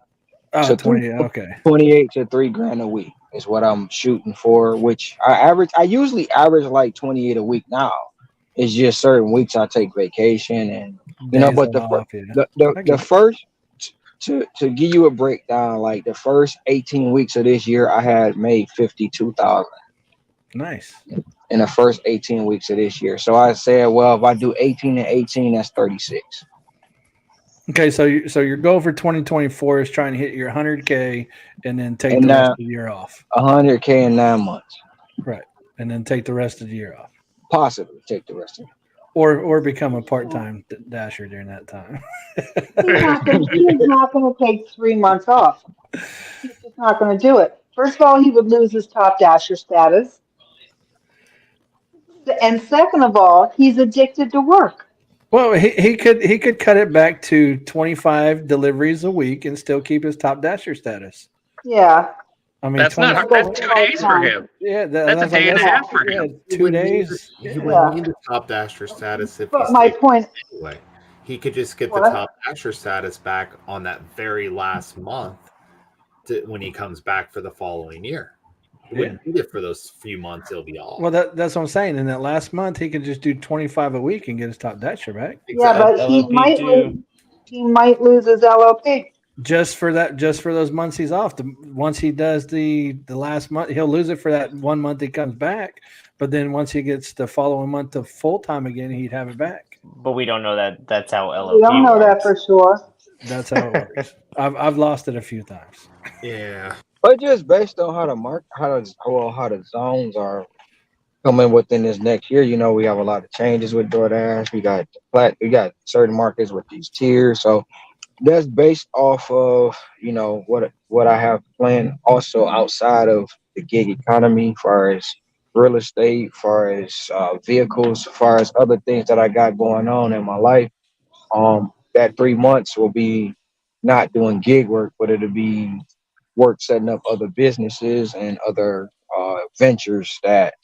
Oh, So 20. Okay. 28 to $3,000 a week is what I'm shooting for, which I usually average like 28 a week now. It's just certain weeks I take vacation and Days but off, yeah. I the get it. first to give you a breakdown, like the first 18 weeks of this year, I had made 52,000 Nice. in the first 18 weeks of this year. So I said, well, if I do 18 and 18, that's 36. Okay, so your goal for 2024 is trying to hit your 100K and then take And the rest of the year off. 100K in 9 months. Right. And then take the rest of the year off. Possibly take the rest of it. Or become a part-time dasher during that time. He's not going to take 3 months off. He's just not going to do it. First of all, he would lose his top dasher status. And second of all, he's addicted to work. Well, he could cut it back to 25 deliveries a week and still keep his top dasher status. Yeah. I mean, That's 20 not hard. That's 2 days for him. Yeah, That's a day and a half for him. He 2 wouldn't need days. the- He Yeah. wouldn't need the top dasher status if But he's my taking point, it anyway. He could just get the What? top dasher status back on that very last month when he comes back for the following year. He wouldn't need it for those few months he'll be off. Well, that's what I'm saying. In that last month, he could just do 25 a week and get his top dasher back. yeah, but he might lose his LLP. Just for those months he's off. Once he does the last month, he'll lose it for that 1 month he comes back. But then once he gets the following month to full time again, he'd have it back. But we don't know that that's how LLP We don't know that works. for sure. That's how it works. I've lost it a few times. Yeah. But just based on how the zones are coming within this next year, we have a lot of changes with DoorDash. We got certain markets with these tiers. So that's based off of what I have planned also outside of the gig economy, far as real estate, far as vehicles, far as other things that I got going on in my life. That 3 months will be not doing gig work, but it'll be work setting up other businesses and other ventures that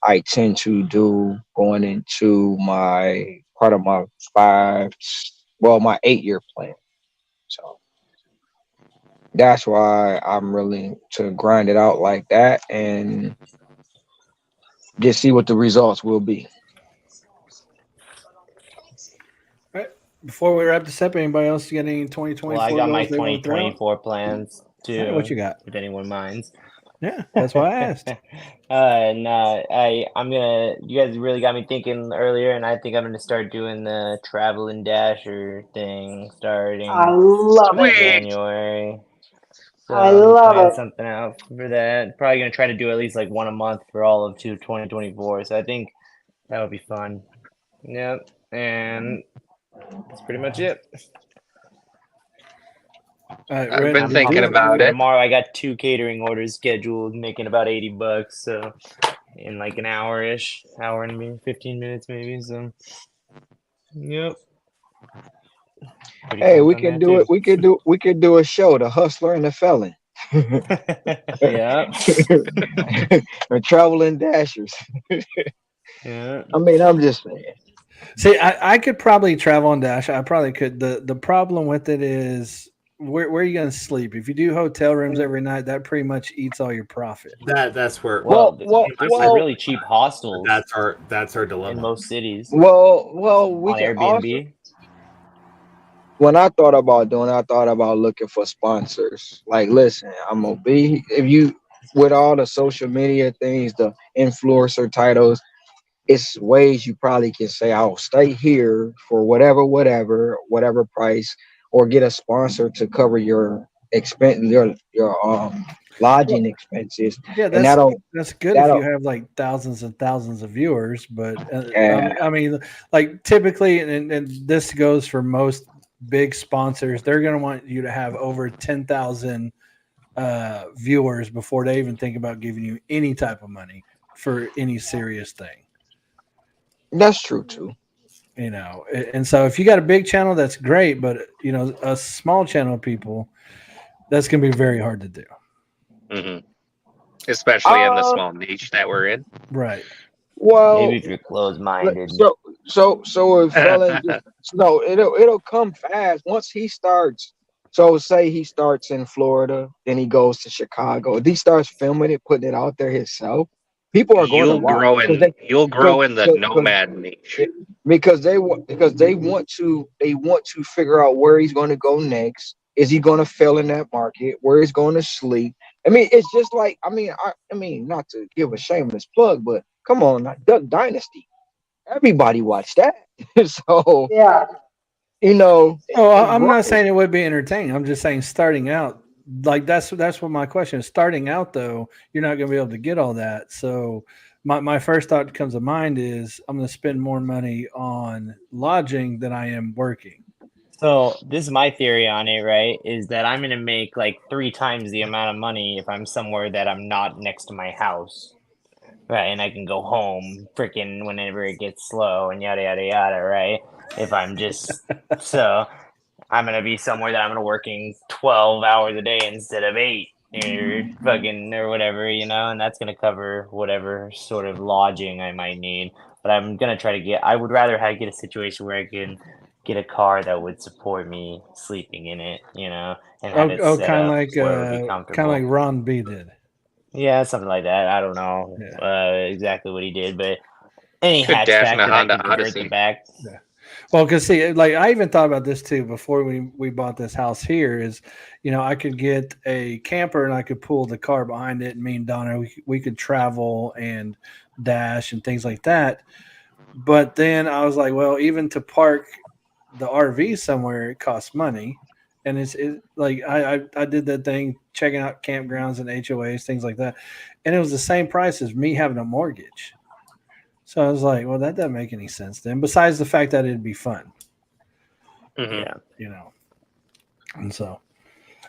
I tend to do going into my 8-year plan. So that's why I'm willing to grind it out like that and just see what the results will be. Before we wrap this up, anybody else get any 2024? Well, I got my goals they wanna throw out? 2024 plans too. Hey, what you got? If anyone minds. Yeah, that's why I asked. I'm gonna. You guys really got me thinking earlier, and I think I'm gonna start doing the travel and dasher thing starting I love Sweet. it. January. So I I'm love planning it. something out for that. Probably gonna try to do at least like one a month for all of 2024. So I think that would be fun. Yep, and that's pretty much it. All right, I've Red, been thinking about it. Tomorrow I got 2 catering orders scheduled, making about $80. So in like an hour-ish, hour and maybe 15 minutes maybe. So yep. Pretty Hey, pumped we on can that, do too. it. We could do a show, The Hustler and the Felon. Yeah. Or traveling dashers. Yeah. I mean, I'm just saying. See, I could probably travel on Dash. I probably could. The problem with it is where are you going to sleep? If you do hotel rooms every night, that pretty much eats all your profit. That's where. Well, Well, there's some really cheap hostels That's our in dilemma. most cities well, we on can also. Airbnb. When I thought about doing, I thought about looking for sponsors. Like, listen, I'm gonna be if you with all the social media things, the influencer titles. It's ways you probably can say, I'll stay here for whatever price, or get a sponsor to cover your expense, your lodging expenses. Yeah, And that's good if you that'll have like thousands and thousands of viewers. But yeah, I mean, like typically, and this goes for most big sponsors, they're going to want you to have over 10,000 viewers before they even think about giving you any type of money for any serious thing. that's true too. You know, and so if you got a big channel, that's great, but you know, a small channel of people, that's going to be very hard to do. Hmm. Especially in the Uh, small niche that we're in. Right. Well, Maybe if you're closed-minded. so if felon no, it'll come fast once he starts. So say he starts in Florida, then he goes to Chicago. If he starts filming it, putting it out there himself, people are going to You'll watch grow because in you'll grow in the 'cause- nomad niche. because they want to figure out where he's going to go next. Is he going to fail in that market? Where he's going to sleep? I mean, it's just like I mean, not to give a shameless plug, but come on, Duck Dynasty. Everybody watched that, so Yeah. you know. Oh, I'm not saying it would be entertaining. I'm just saying starting out, like that's what my question is. Starting out though, you're not going to be able to get all that. So my first thought that comes to mind is I'm going to spend more money on lodging than I am working. So this is my theory on it, right? Is that I'm gonna make like 3 times the amount of money if I'm somewhere that I'm not next to my house, right? And I can go home freaking whenever it gets slow and yada yada yada, right? If I'm just so I'm gonna be somewhere that I'm gonna working 12 hours a day instead of 8 or whatever, you know, and that's gonna cover whatever sort of lodging I might need. But I'm gonna try to I would rather get a situation where I can get a car that would support me sleeping in it, you know, and have it set kind of up like where it would be comfortable. Ron B did. Yeah, something like that. I don't know exactly what he did, but any Could dash in hatchback a that I Honda can convert Odyssey. the back. Yeah. Well, because see, like I even thought about this too before we bought this house here. Is you know I could get a camper and I could pull the car behind it, and me and Donna we could travel and dash and things like that. But then I was like, well, even to park the RV somewhere, it costs money, and it's like I did that thing checking out campgrounds and HOAs, things like that, and it was the same price as me having a mortgage. So I was like, well, that doesn't make any sense then. Besides the fact that it'd be fun, Mhm. Yeah. you know. And so,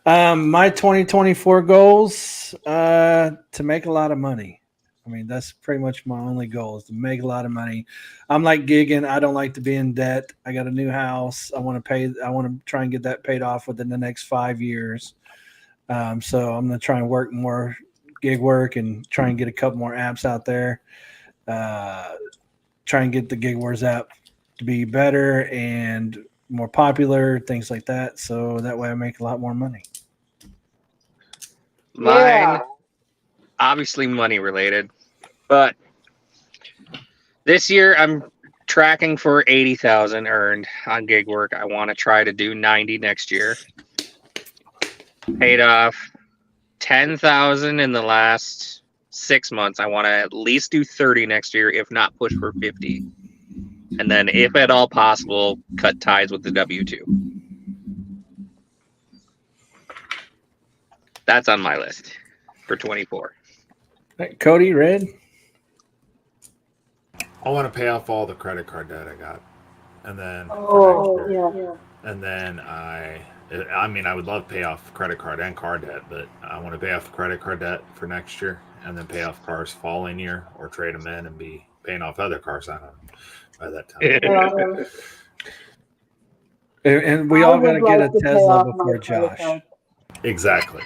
my 2024 goals to make a lot of money. I mean, that's pretty much my only goal is to make a lot of money. I'm like gigging. I don't like to be in debt. I got a new house. I want to try and get that paid off within the next 5 years. So I'm going to try and work more gig work and try and get a couple more apps out there. Try and get the Gig Wars app to be better and more popular, things like that. So that way I make a lot more money. Mine, Yeah. obviously money related, but this year I'm tracking for 80,000 earned on gig work. I want to try to do 90 next year. Paid off 10,000 in the last 6 months. I want to at least do 30 next year, if not push for 50. And then, if at all possible, cut ties with the W-2. That's on my list for 24. Hey, Cody, Red? I want to pay off all the credit card debt I got, and then Oh, for next year. yeah. And then I mean, I would love to pay off credit card and car debt, but I want to pay off credit card debt for next year, and then pay off cars following year, or trade them in and be paying off other cars on them by that time. And we I all got to would get a like to pay Tesla off my before credit Josh. card. Exactly.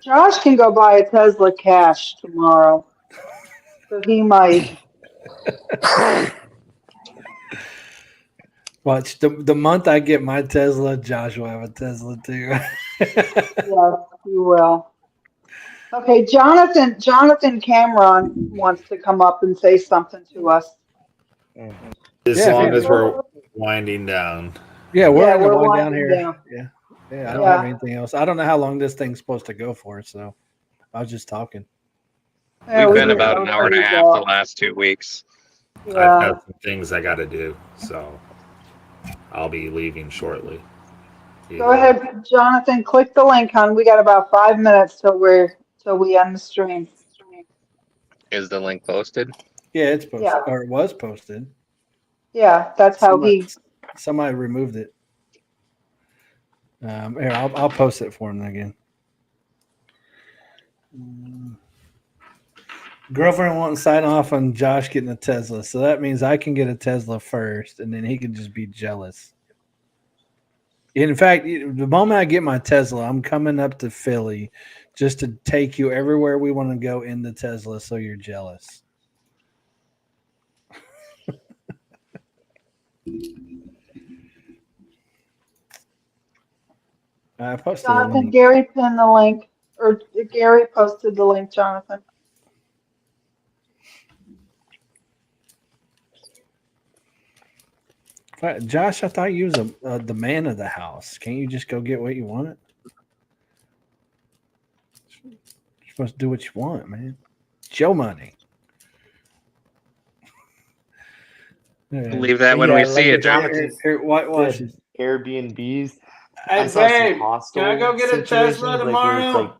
Josh can go buy a Tesla cash tomorrow. So he might. Watch the month I get my Tesla, Josh will have a Tesla too. Yes, you will. Okay, Jonathan Cameron wants to come up and say something to us. As Yeah, long yeah. as we're winding down. Yeah, we're Yeah, in the we're wind down winding here. down. Yeah, I don't Yeah. have anything else. I don't know how long this thing's supposed to go for, so I was just talking. Yeah, We've we been didn't about know an hour and a till you half the got- last 2 weeks. I've Yeah. got some things I got to do, so I'll be leaving shortly. Go ahead, Jonathan. Click the link, hon. We got about 5 minutes till we end the stream. Is the link posted? Yeah, it's posted, Yeah. or it was posted. Yeah, that's how Somebody removed it. Here, I'll post it for him again. Girlfriend wanting to sign off on Josh getting a Tesla, so that means I can get a Tesla first, and then he can just be jealous. In fact, the moment I get my Tesla, I'm coming up to Philly just to take you everywhere we want to go in the Tesla, so you're jealous. I posted a Jonathan, link. Gary pinned the link, or Gary posted the link, Jonathan. Josh, I thought you was the man of the house. Can't you just go get what you want? You're supposed to do what you want, man. It's your money. Yeah. Leave that when Yeah, we like see the it, John. Jonathan Watch said, this. Airbnbs. Hey, I saw some babe, hostel can I go get a situations, Tesla like where it's tomorrow? like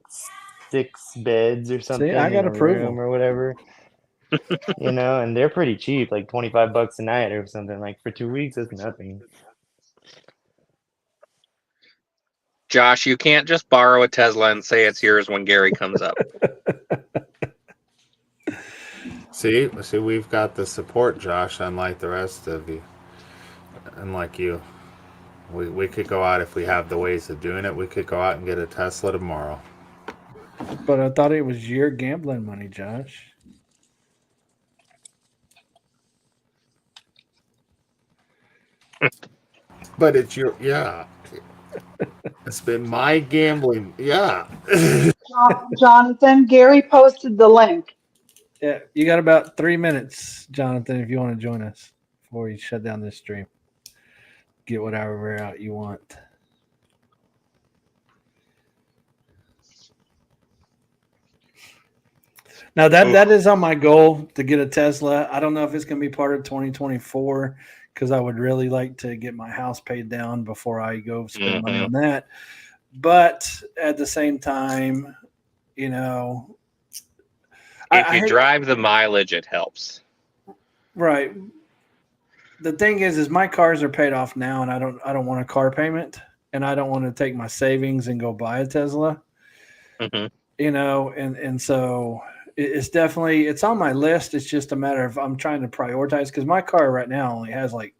6 beds or something I in got a approval. room or whatever. And they're pretty cheap, like $25 a night or something. Like for 2 weeks, that's nothing. Josh, you can't just borrow a Tesla and say it's yours when Gary comes up. See, we've got the support, Josh, unlike the rest of you. Unlike you. We could go out if we have the ways of doing it. We could go out and get a Tesla tomorrow. But I thought it was your gambling money, Josh. But it's it's been my gambling. Yeah. Jonathan, Gary posted the link. Yeah, you got about 3 minutes, Jonathan, if you want to join us before we shut down this stream. Get whatever out you want. Now that is on my goal to get a Tesla. I don't know if it's going to be part of 2024 because I would really like to get my house paid down before I go spend money on that. But at the same time, if you drive the mileage, it helps. Right. The thing is my cars are paid off now, and I don't want a car payment, and I don't want to take my savings and go buy a Tesla. Mm-hmm. And so it's definitely it's on my list. It's just a matter of I'm trying to prioritize because my car right now only has like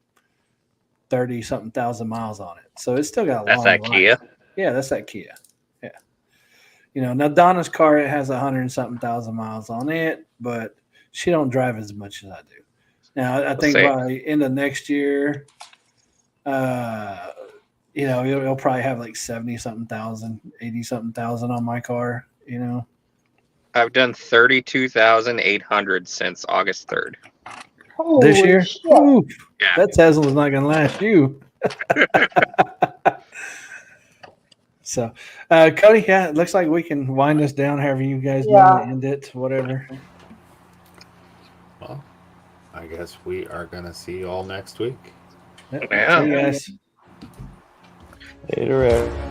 30-something thousand miles on it, so it's still got a That's long that life. Kia. Yeah, that's that Kia. Yeah. Now Donna's car, it has 100-something thousand miles on it, but she don't drive as much as I do. Now I think by end of next year, you'll probably have like 70-something thousand, 80-something thousand on my car. I've done 32,800 since August 3rd. Holy This year, shit. ooh, Yeah. that Tesla's not going to last you. So, Cody, it looks like we can wind this down however you guys want to end it, whatever. Well, I guess we are going to see you all next week. Yep. Yeah. See you guys. Later.